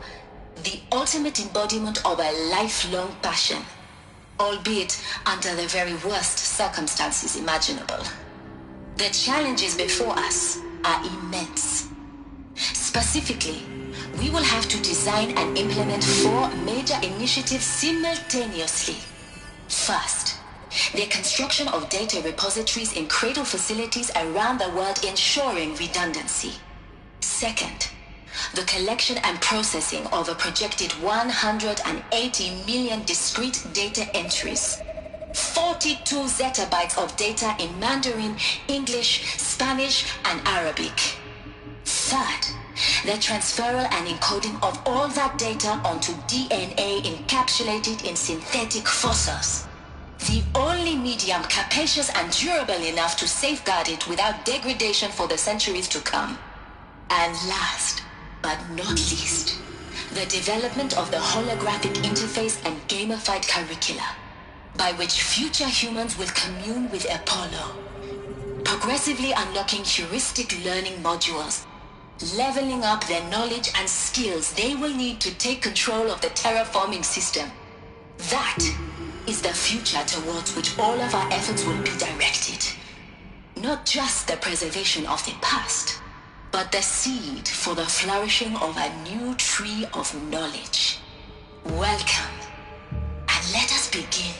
the ultimate embodiment of a lifelong passion, albeit under the very worst circumstances imaginable. The challenges before us are immense. Specifically, we will have to design and implement 4 major initiatives simultaneously. First, the construction of data repositories in cradle facilities around the world, ensuring redundancy. Second, the collection and processing of a projected 180 million discrete data entries, 42 zettabytes of data in Mandarin, English, Spanish, and Arabic. Third, the transferal and encoding of all that data onto DNA encapsulated in synthetic fossils, the only medium capacious and durable enough to safeguard it without degradation for the centuries to come. And last, but not least, the development of the holographic interface and gamified curricula, by which future humans will commune with Apollo, progressively unlocking heuristic learning modules, leveling up their knowledge and skills they will need to take control of the terraforming system. That is the future towards which all of our efforts will be directed. Not just the preservation of the past, but the seed for the flourishing of a new tree of knowledge. Welcome, and let us begin.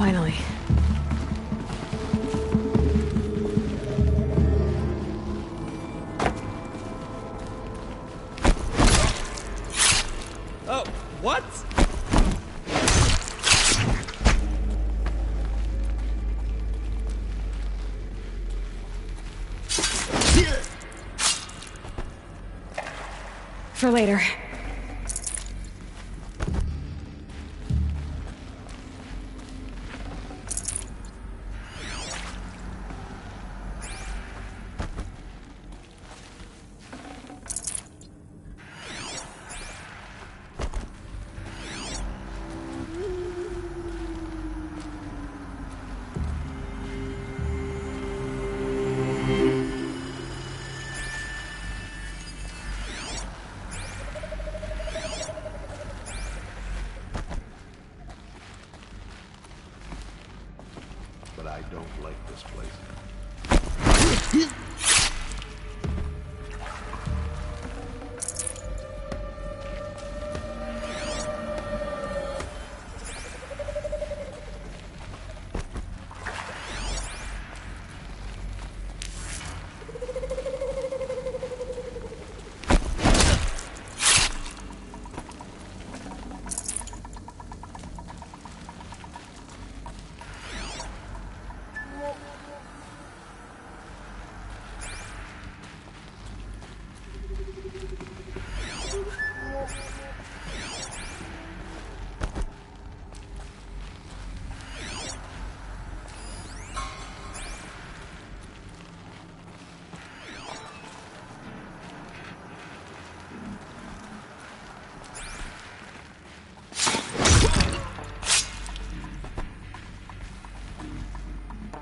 Finally. Oh, what? For later. But I don't like this place.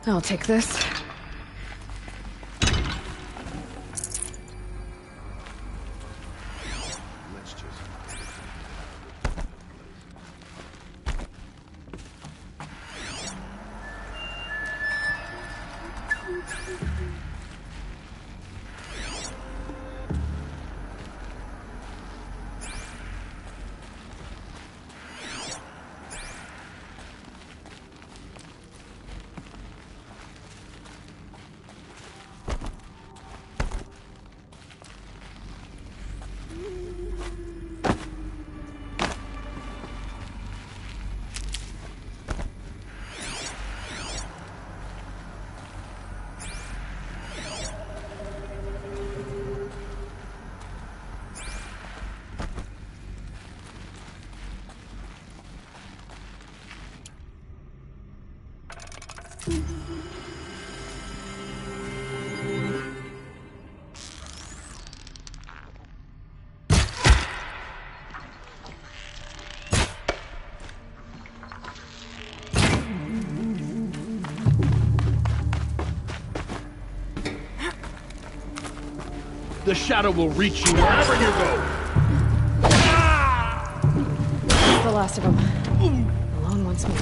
I'll take this. Let's just... The shadow will reach you wherever you go. That's the last of them. Alone once more.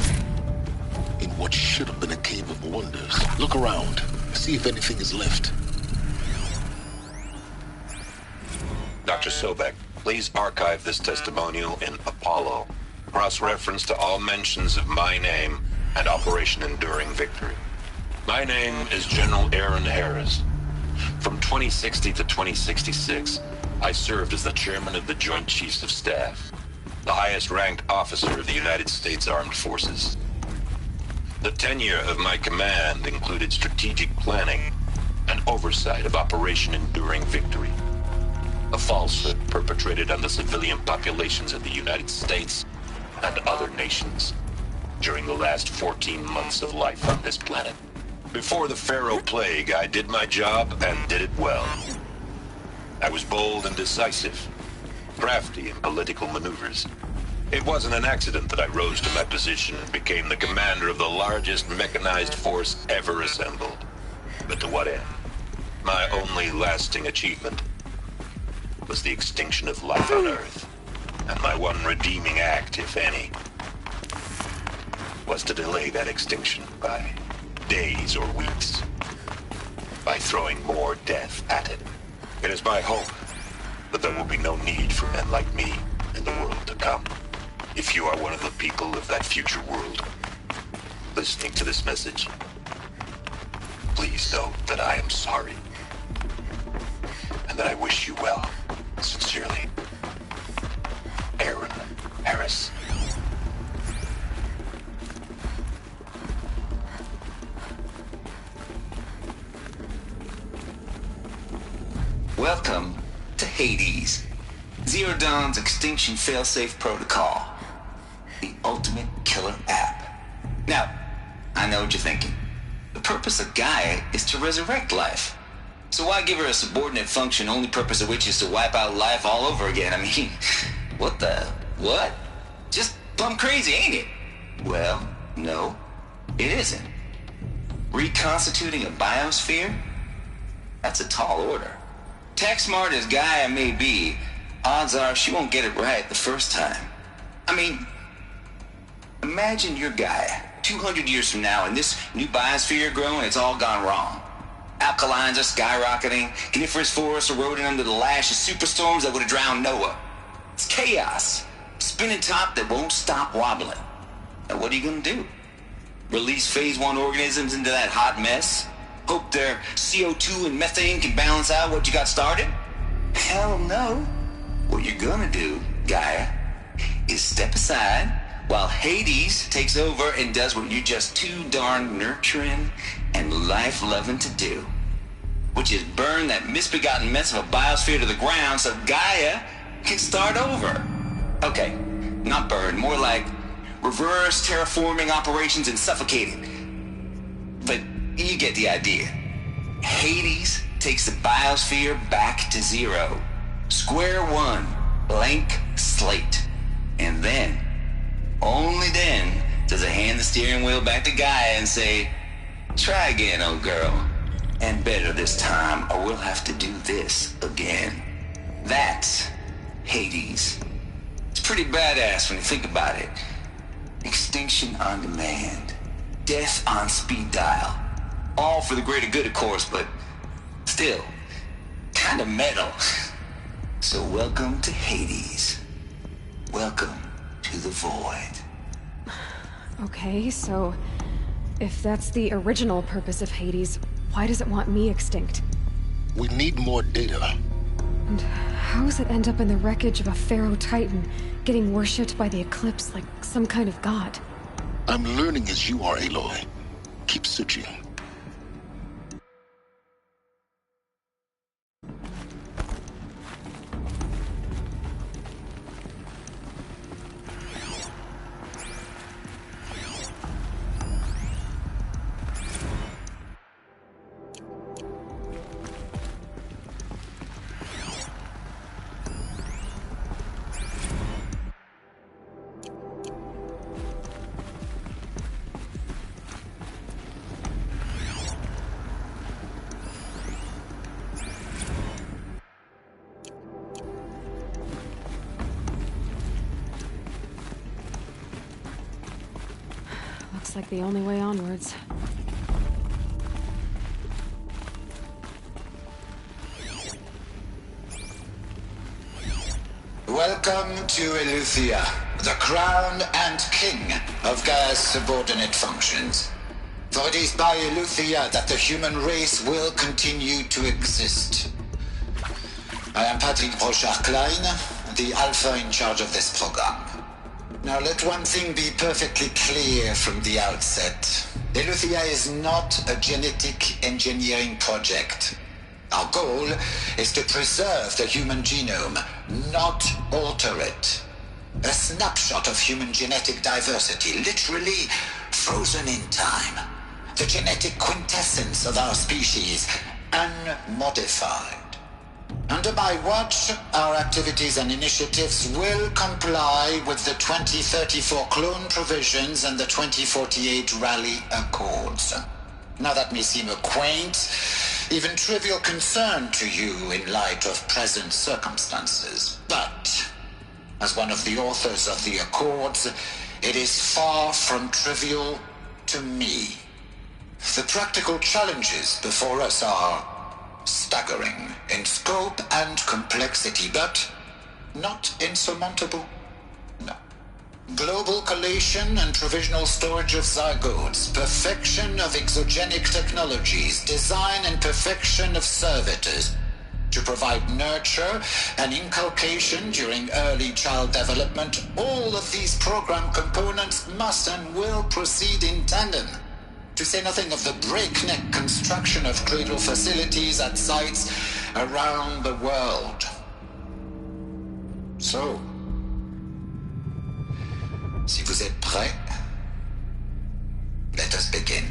In what should have been a cave of wonders. Look around. See if anything is left. Dr. Sobek, please archive this testimonial in Apollo. Cross-reference to all mentions of my name and Operation Enduring Victory. My name is General Aaron Harris. From 2060 to 2066, I served as the chairman of the Joint Chiefs of Staff, the highest-ranked officer of the United States Armed Forces. The tenure of my command included strategic planning and oversight of Operation Enduring Victory, a falsehood perpetrated on the civilian populations of the United States and other nations during the last 14 months of life on this planet. Before the Pharaoh Plague, I did my job and did it well. I was bold and decisive, crafty in political maneuvers. It wasn't an accident that I rose to my position and became the commander of the largest mechanized force ever assembled. But to what end? My only lasting achievement was the extinction of life on Earth. And my one redeeming act, if any, was to delay that extinction by days or weeks, by throwing more death at it. It is my hope that there will be no need for men like me in the world to come, if you are one of the people of that future world. listening to this message, please know that I am sorry. And that I wish you well. Sincerely, Aaron Harris. Welcome to Hades, Zero Dawn's extinction failsafe protocol, the ultimate killer app. Now, I know what you're thinking. The purpose of Gaia is to resurrect life. So why give her a subordinate function, only purpose of which is to wipe out life all over again? I mean, what? Just plumb crazy, ain't it? Well, no, it isn't. Reconstituting a biosphere? That's a tall order. Tech smart as Gaia may be, odds are she won't get it right the first time. I mean, imagine you're Gaia, 200 years from now, and this new biosphere you're growing, it's all gone wrong. Alkalines are skyrocketing, coniferous forests eroding under the lash of superstorms that would have drowned Noah. It's chaos, spinning top that won't stop wobbling. Now what are you gonna do? Release phase 1 organisms into that hot mess? Hope their CO2 and methane can balance out what you got started? Hell no. What you're gonna do, Gaia, is step aside while Hades takes over and does what you're just too darn nurturing and life-loving to do, which is burn that misbegotten mess of a biosphere to the ground so Gaia can start over. Okay, not burn, more like reverse terraforming operations and suffocating. But you get the idea. Hades takes the biosphere back to zero. Square one, blank slate. And then, only then, does it hand the steering wheel back to Gaia and say, try again, old girl. And better this time, or we'll have to do this again. That's Hades. It's pretty badass when you think about it. Extinction on demand. Death on speed dial. All for the greater good, of course, but still, kind of metal. So welcome to Hades. Welcome to the void. Okay, so if that's the original purpose of Hades, why does it want me extinct? We need more data. And how does it end up in the wreckage of a Pharaoh Titan, getting worshipped by the Eclipse like some kind of god? I'm learning as you are, Aloy. Keep searching. Looks like the only way onwards. Welcome to Eleuthia, the crown and king of Gaia's subordinate functions. For it is by Eleuthia that the human race will continue to exist. I am Patrick Brochard-Klein, the Alpha in charge of this program. Now let one thing be perfectly clear from the outset. Eleuthia is not a genetic engineering project. Our goal is to preserve the human genome, not alter it. A snapshot of human genetic diversity, literally frozen in time. The genetic quintessence of our species, unmodified. Under my watch, our activities and initiatives will comply with the 2034 clone provisions and the 2048 Raleigh Accords. Now that may seem a quaint, even trivial concern to you in light of present circumstances, but as one of the authors of the Accords, it is far from trivial to me. The practical challenges before us are staggering in scope and complexity, but not insurmountable. No. Global collation and provisional storage of zygotes, perfection of exogenic technologies, design and perfection of servitors, to provide nurture and inculcation during early child development. All of these program components must and will proceed in tandem, to say nothing of the breakneck construction of cradle facilities at sites around the world. So, si vous êtes prêts, let us begin.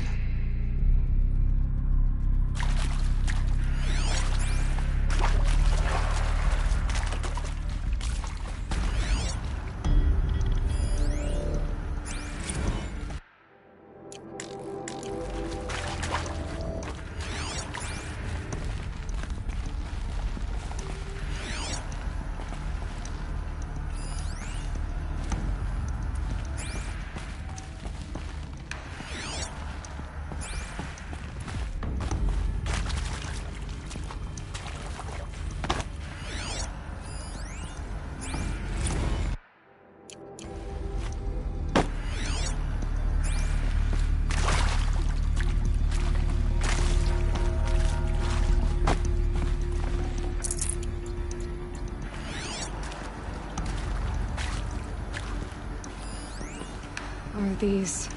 Are these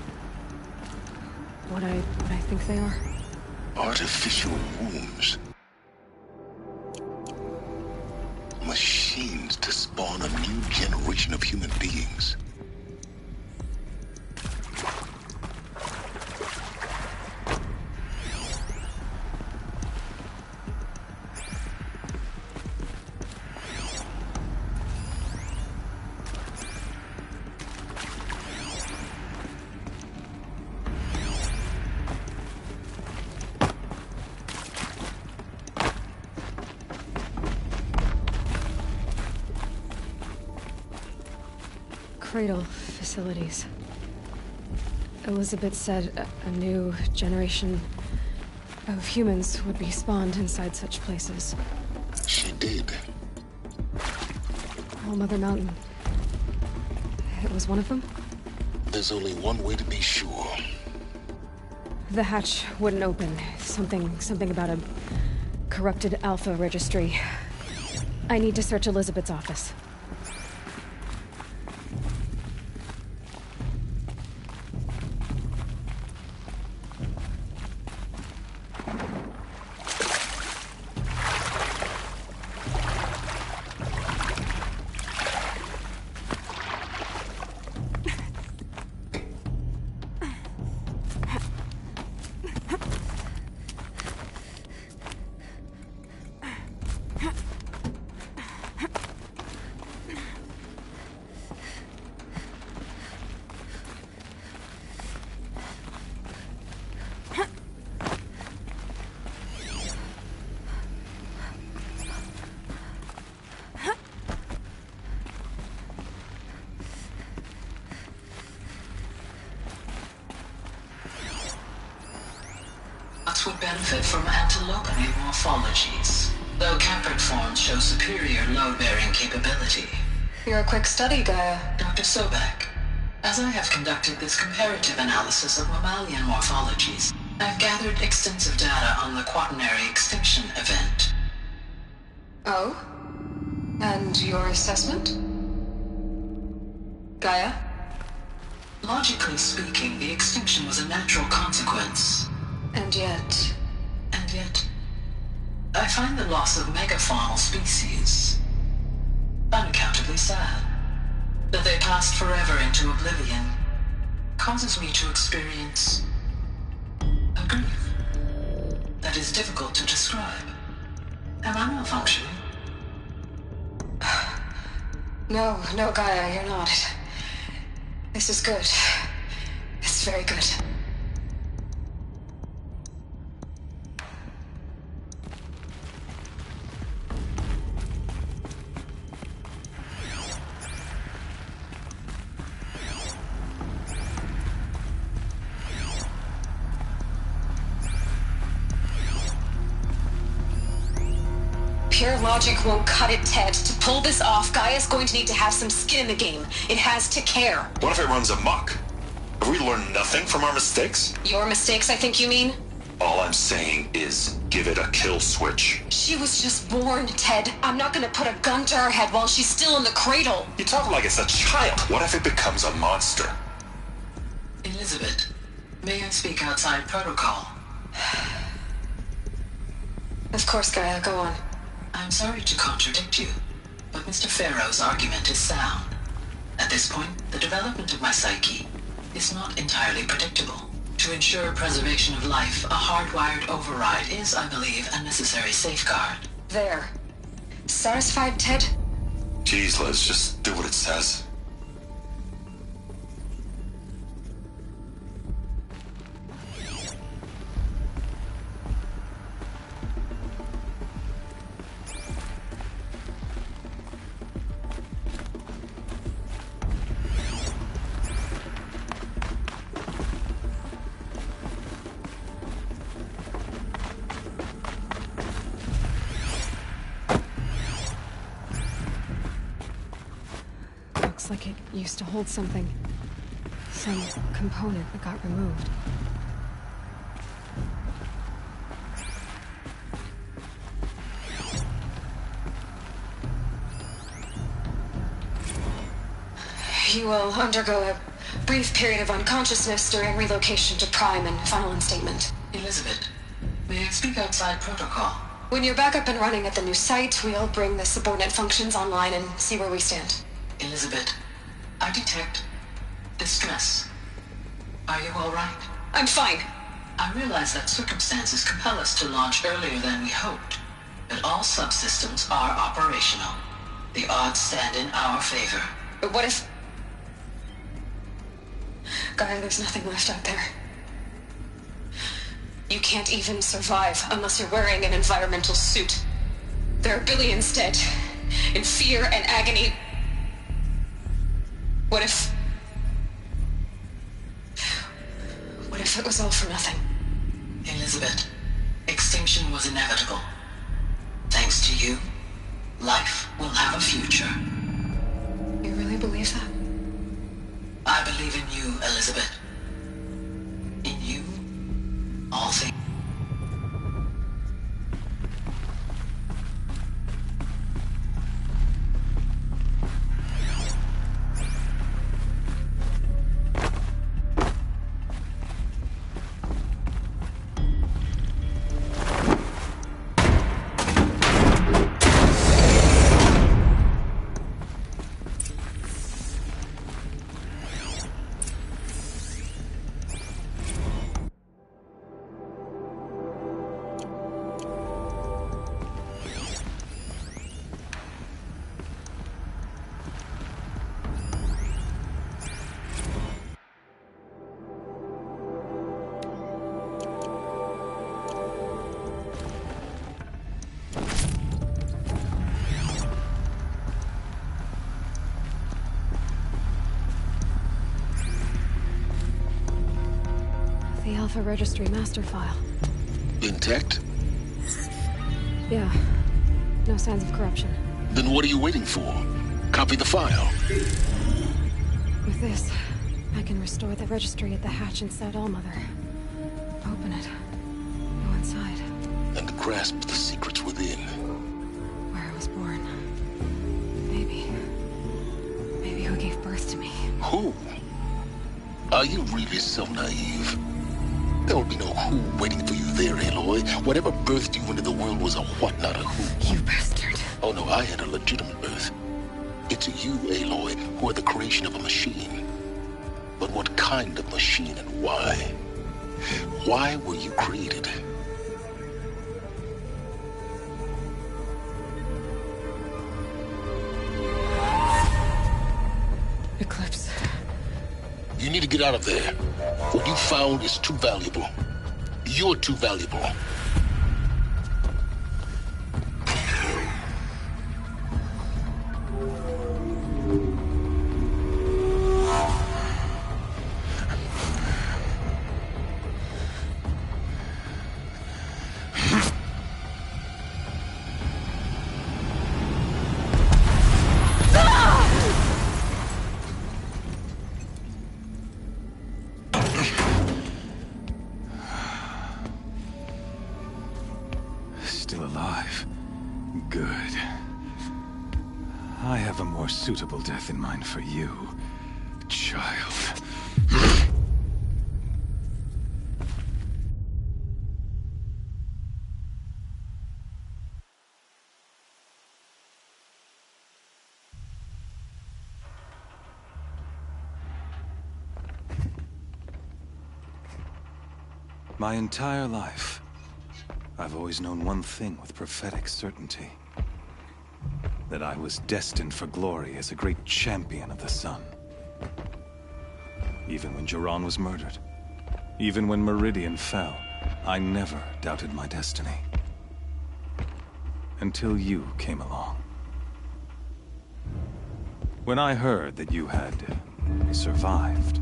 what I think they are? Artificial wombs. Machines to spawn a new generation of human beings. Cradle facilities. Elizabeth said a new generation of humans would be spawned inside such places. She did. Oh, Mother Mountain. It was one of them? There's only one way to be sure. The hatch wouldn't open. Something about a corrupted Alpha registry. I need to search Elizabeth's office. Would benefit from antilopiny morphologies, though caprid forms show superior load-bearing capability. You're a quick study, Gaia. Dr. Sobek, as I have conducted this comparative analysis of mammalian morphologies, I've gathered extensive data on the quaternary extinction event. Oh? And your assessment? Gaia? Logically speaking, the extinction was a natural consequence. And yet, I find the loss of megafaunal species unaccountably sad. That they passed forever into oblivion causes me to experience a grief that is difficult to describe. Am I malfunctioning? No, Gaia, you're not. This is good. It's very good. Pure logic won't cut it, Ted. To pull this off, Gaia's going to need to have some skin in the game. It has to care. What if it runs amok? Have we learned nothing from our mistakes? Your mistakes, I think you mean? All I'm saying is, give it a kill switch. She was just born, Ted. I'm not gonna put a gun to her head while she's still in the cradle. You talk like it's a child. What if it becomes a monster? Elizabeth, may I speak outside protocol? Of course, Gaia, go on. I'm sorry to contradict you, but Mr. Farrow's argument is sound. At this point, the development of my psyche is not entirely predictable. To ensure preservation of life, a hardwired override is, I believe, a necessary safeguard. There. Satisfied, Ted? Jeez, Liz, just do what it says. Looks like it used to hold something. Some component that got removed. You will undergo a brief period of unconsciousness during relocation to Prime and final instatement. Elizabeth, may I speak outside protocol? When you're back up and running at the new site, we'll bring the subordinate functions online and see where we stand. Elizabeth, I detect distress. Are you all right? I'm fine. I realize that circumstances compel us to launch earlier than we hoped, but all subsystems are operational. The odds stand in our favor. But what if... Gaia, there's nothing left out there. You can't even survive unless you're wearing an environmental suit. There are billions dead, in fear and agony. What if it was all for nothing? Elizabeth, extinction was inevitable. Thanks to you, life will have a future. You really believe that? I believe in you, Elizabeth. In you, all things. The Alpha Registry master file. Intact? Yeah. No signs of corruption. Then what are you waiting for? Copy the file. With this, I can restore the registry at the hatch inside Allmother. Open it. Go inside. And grasp the secrets within. Where I was born. Maybe who gave birth to me. Who? Are you really so naive? There will be no who waiting for you there, Aloy. Whatever birthed you into the world was a what, not a who. You bastard. Oh no, I had a legitimate birth. It's you, Aloy, who are the creation of a machine. But what kind of machine and why? Why were you created? Eclipse. You need to get out of there. What you found is too valuable. You're too valuable. more suitable death in mind for you, child. My entire life, I've always known one thing with prophetic certainty. That I was destined for glory as a great champion of the sun. Even when Jiran was murdered, even when Meridian fell, I never doubted my destiny. Until you came along. When I heard that you had survived,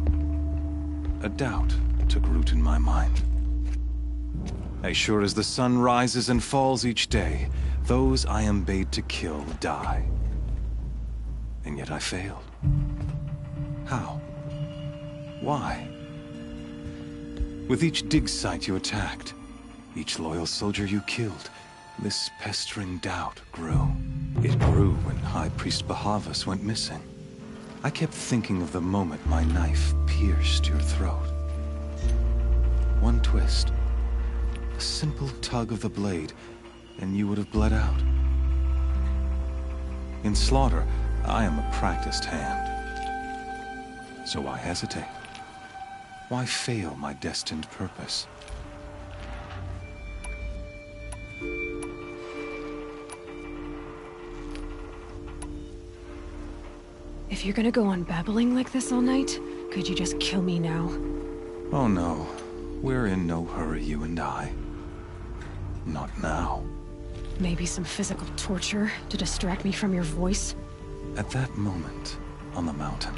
a doubt took root in my mind. As sure as the sun rises and falls each day, those I am bade to kill die. And yet I failed. How? Why? With each dig site you attacked, each loyal soldier you killed, this pestering doubt grew. It grew when High Priest Bahavas went missing. I kept thinking of the moment my knife pierced your throat. One twist. A simple tug of the blade, and you would have bled out. In slaughter, I am a practiced hand. So why hesitate? Why fail my destined purpose? If you're gonna go on babbling like this all night, could you just kill me now? Oh no. We're in no hurry, you and I. Not now. Maybe some physical torture to distract me from your voice? At that moment, on the mountain,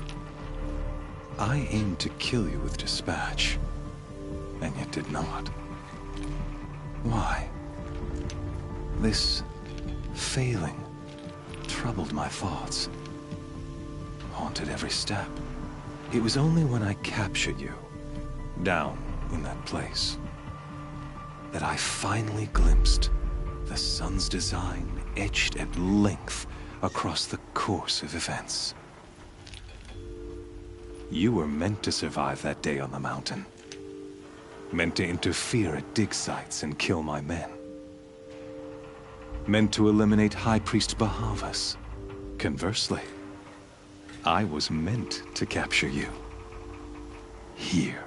I aimed to kill you with dispatch, and yet did not. Why? This failing troubled my thoughts, haunted every step. It was only when I captured you, down in that place, that I finally glimpsed the sun's design etched at length across the course of events. You were meant to survive that day on the mountain. Meant to interfere at dig sites and kill my men. Meant to eliminate High Priest Bahavas. Conversely, I was meant to capture you. Here.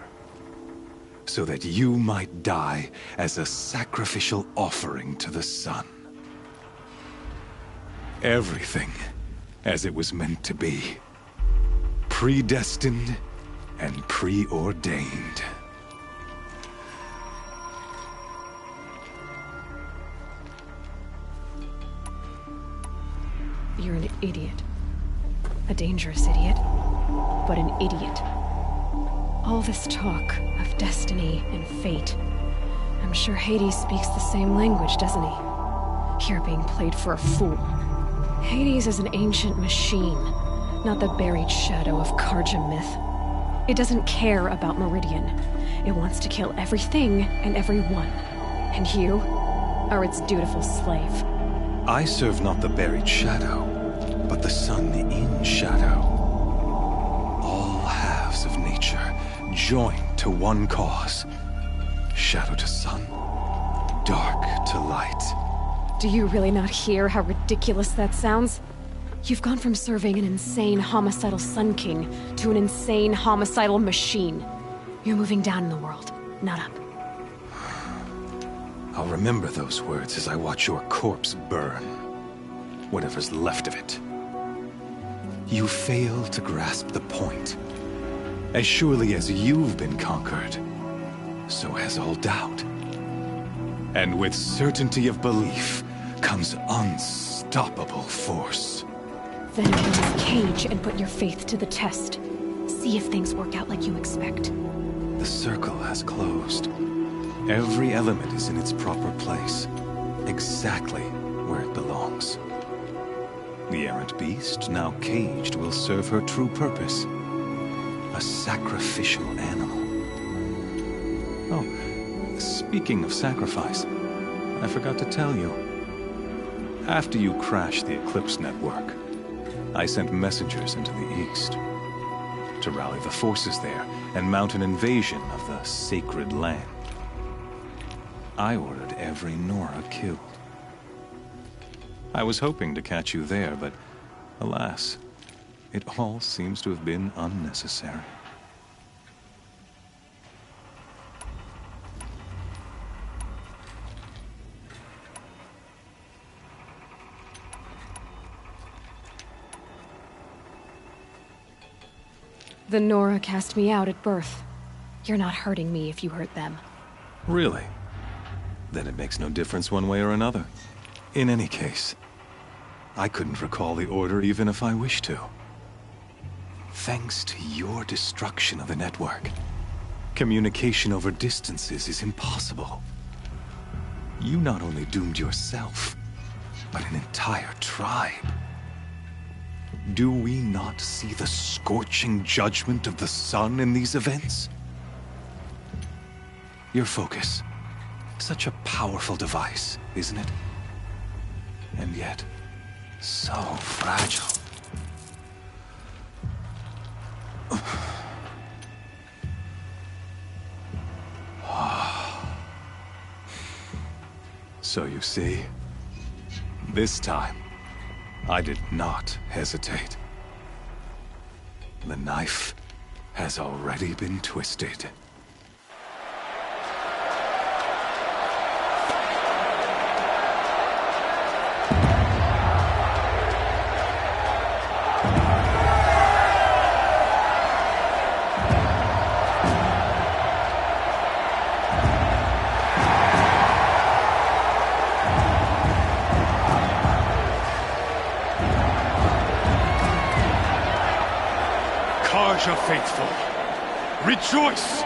So that you might die as a sacrificial offering to the sun. Everything as it was meant to be. Predestined and preordained. You're an idiot. A dangerous idiot, but an idiot. All this talk of destiny and fate. I'm sure Hades speaks the same language, doesn't he? You're being played for a fool. Hades is an ancient machine, not the buried shadow of Karja myth. It doesn't care about Meridian. It wants to kill everything and everyone. And you are its dutiful slave. I serve not the buried shadow, but the sun in shadow. All halves of nature joined to one cause. Shadow to sun, dark to light. Do you really not hear how ridiculous that sounds? You've gone from serving an insane homicidal Sun King to an insane homicidal machine. You're moving down in the world, not up. I'll remember those words as I watch your corpse burn. Whatever's left of it. You fail to grasp the point. As surely as you've been conquered, so has all doubt. And with certainty of belief comes unstoppable force. Then enter this cage and put your faith to the test. See if things work out like you expect. The circle has closed. Every element is in its proper place, exactly where it belongs. The errant beast, now caged, will serve her true purpose. A sacrificial animal. Oh, speaking of sacrifice, I forgot to tell you. After you crash the Eclipse network, I sent messengers into the east to rally the forces there and mount an invasion of the sacred land. I ordered every Nora killed. I was hoping to catch you there, but alas, it all seems to have been unnecessary. The Nora cast me out at birth. You're not hurting me if you hurt them. Really? Then it makes no difference one way or another. In any case, I couldn't recall the order even if I wished to. Thanks to your destruction of the network, communication over distances is impossible. You not only doomed yourself, but an entire tribe. Do we not see the scorching judgment of the sun in these events? Your focus. Such a powerful device, isn't it? And yet, so fragile. So you see, this time, I did not hesitate. The knife has already been twisted. Karja faithful, rejoice!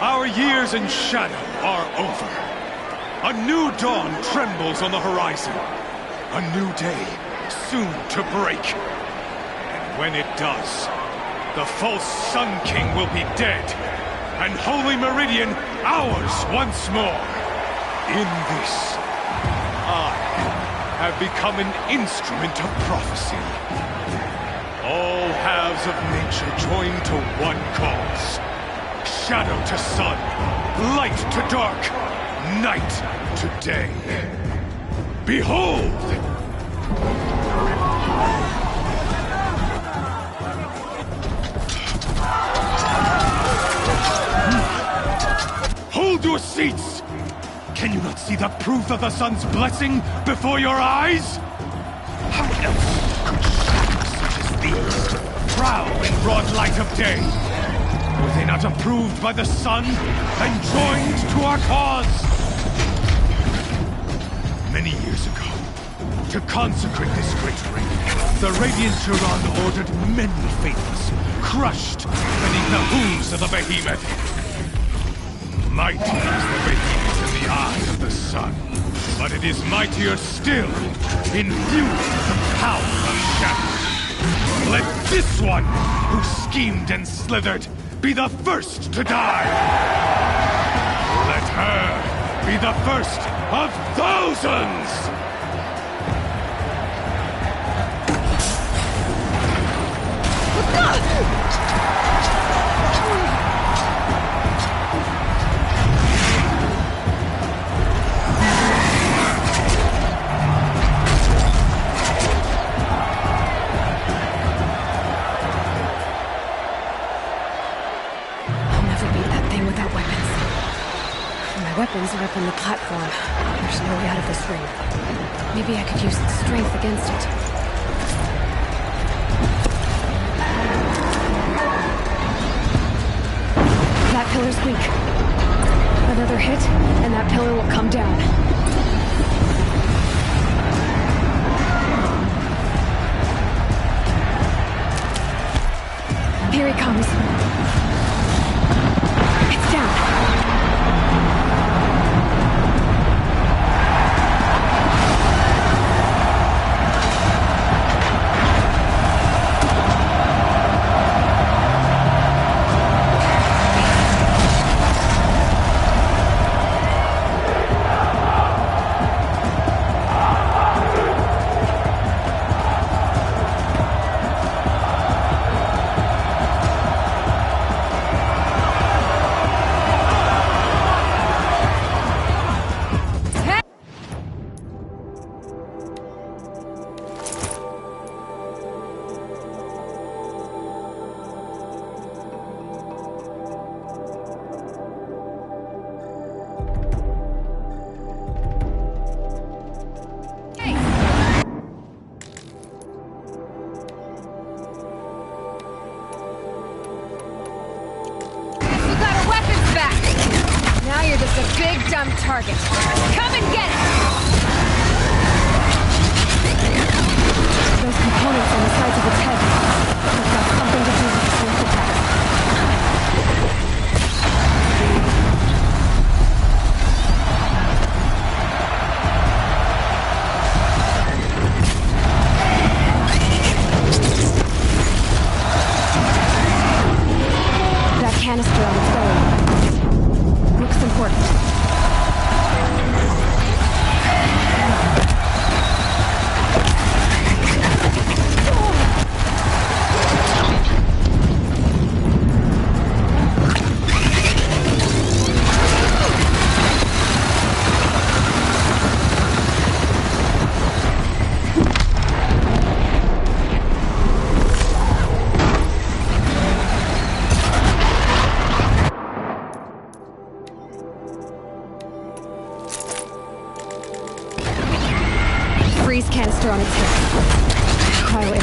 Our years in shadow are over. A new dawn trembles on the horizon. A new day soon to break. And when it does, the false Sun King will be dead, and Holy Meridian ours once more. In this, I have become an instrument of prophecy. All halves of nature join to one cause. Shadow to sun, light to dark, night to day. Behold! Hold your seats! Can you not see the proof of the sun's blessing before your eyes? How else could shadows such as these prowl in broad light of day? Were they not approved by the sun and joined to our cause? Many years ago, to consecrate this great ring, the Radiant Turan ordered many faithless, crushed beneath the hooves of the behemoth. Mighty is the behemoth in the eye of the sun, but it is mightier still, infused with the power of shadow. Let this one, who schemed and slithered, be the first to die! Let her be the first of thousands! Weapons are up on the platform. There's no way out of this ring. Maybe I could use its strength against it. That pillar's weak. Another hit, and that pillar will come down. Here he comes. It's down. on target. Come and get it! Those components on the sides of its head. They've got something to do with the source attack. That canister on its belly. Looks important. Freeze canister on its hip. Cryo area.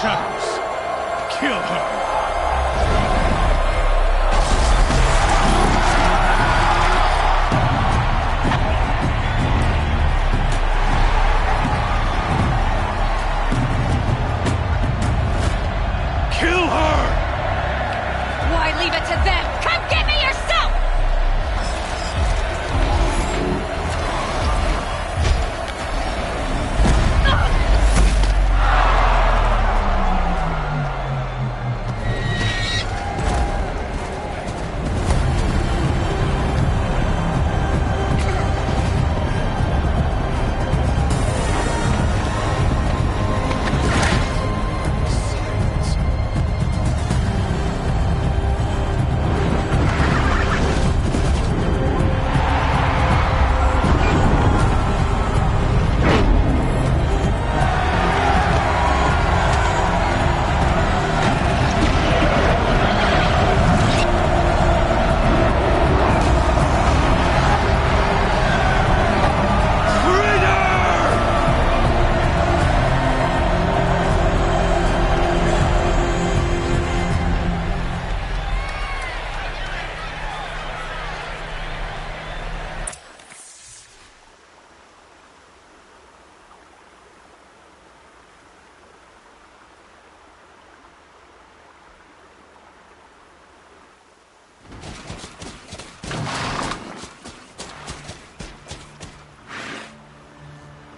Shadows, kill her! Kill her! Why leave it to them? Come get me yourself!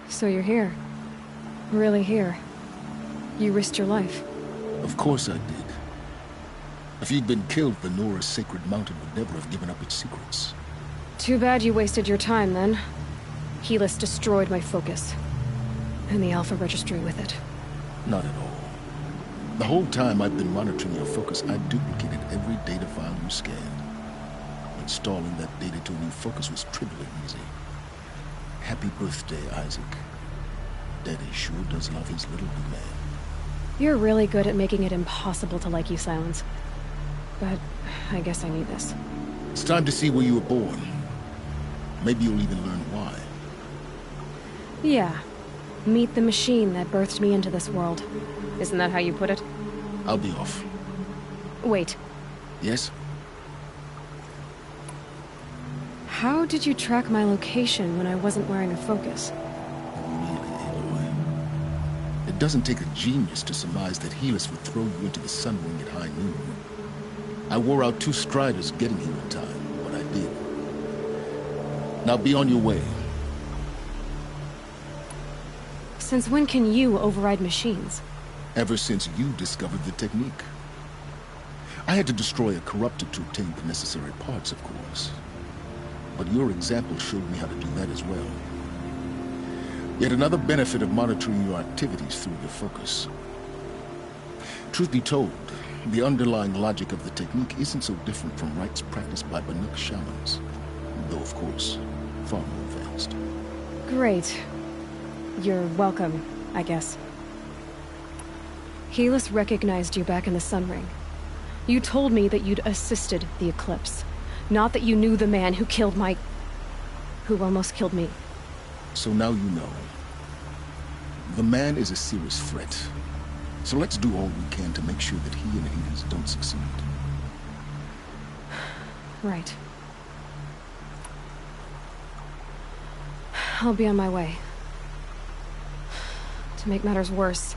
So you're here. Really here. You risked your life. Of course I did. If you'd been killed, the Nora's Sacred Mountain would never have given up its secrets. Too bad you wasted your time, then. Helis destroyed my focus. And the Alpha Registry with it. Not at all. The whole time I've been monitoring your focus, I duplicated every data file you scanned. Installing that data to a new focus was trivially easy. Happy birthday, Isaac. Daddy sure does love his little good man. You're really good at making it impossible to like you, Silence. But I guess I need this. It's time to see where you were born. Maybe you'll even learn why. Yeah. Meet the machine that birthed me into this world. Isn't that how you put it? I'll be off. Wait. Yes? How did you track my location when I wasn't wearing a focus? It doesn't take a genius to surmise that Helis would throw you into the Sun Ring at high noon. I wore out 2 striders getting here in time, but I did. Now be on your way. Since when can you override machines? Ever since you discovered the technique. I had to destroy a corruptor to obtain the necessary parts, of course. But your example showed me how to do that as well. Yet another benefit of monitoring your activities through your focus. Truth be told, the underlying logic of the technique isn't so different from rites practiced by Banuk shamans, though of course, far more advanced. Great. You're welcome, I guess. Helis recognized you back in the Sun Ring. You told me that you'd assisted the Eclipse, not that you knew the man who killed who almost killed me. So now you know. The man is a serious threat. So let's do all we can to make sure that he and Hades don't succeed. Right. I'll be on my way. To make matters worse,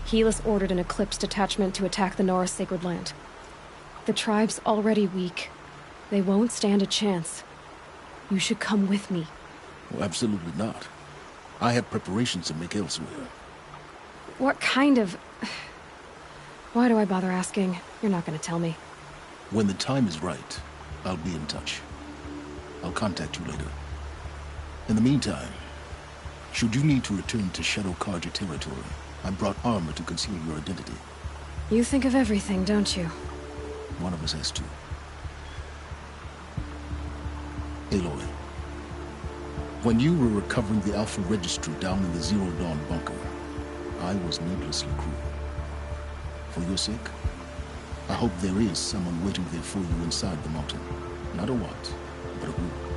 Helis ordered an Eclipse detachment to attack the Nora Sacred Land. The tribe's already weak. They won't stand a chance. You should come with me. Well, absolutely not. I have preparations to make elsewhere. What kind of... Why do I bother asking? You're not gonna tell me. When the time is right, I'll be in touch. I'll contact you later. In the meantime, should you need to return to Shadow Karja territory, I brought armor to conceal your identity. You think of everything, don't you? One of us has to. Aloy, when you were recovering the Alpha Registry down in the Zero Dawn bunker, I was needlessly cruel. For your sake, I hope there is someone waiting there for you inside the mountain. Not a what, but a who.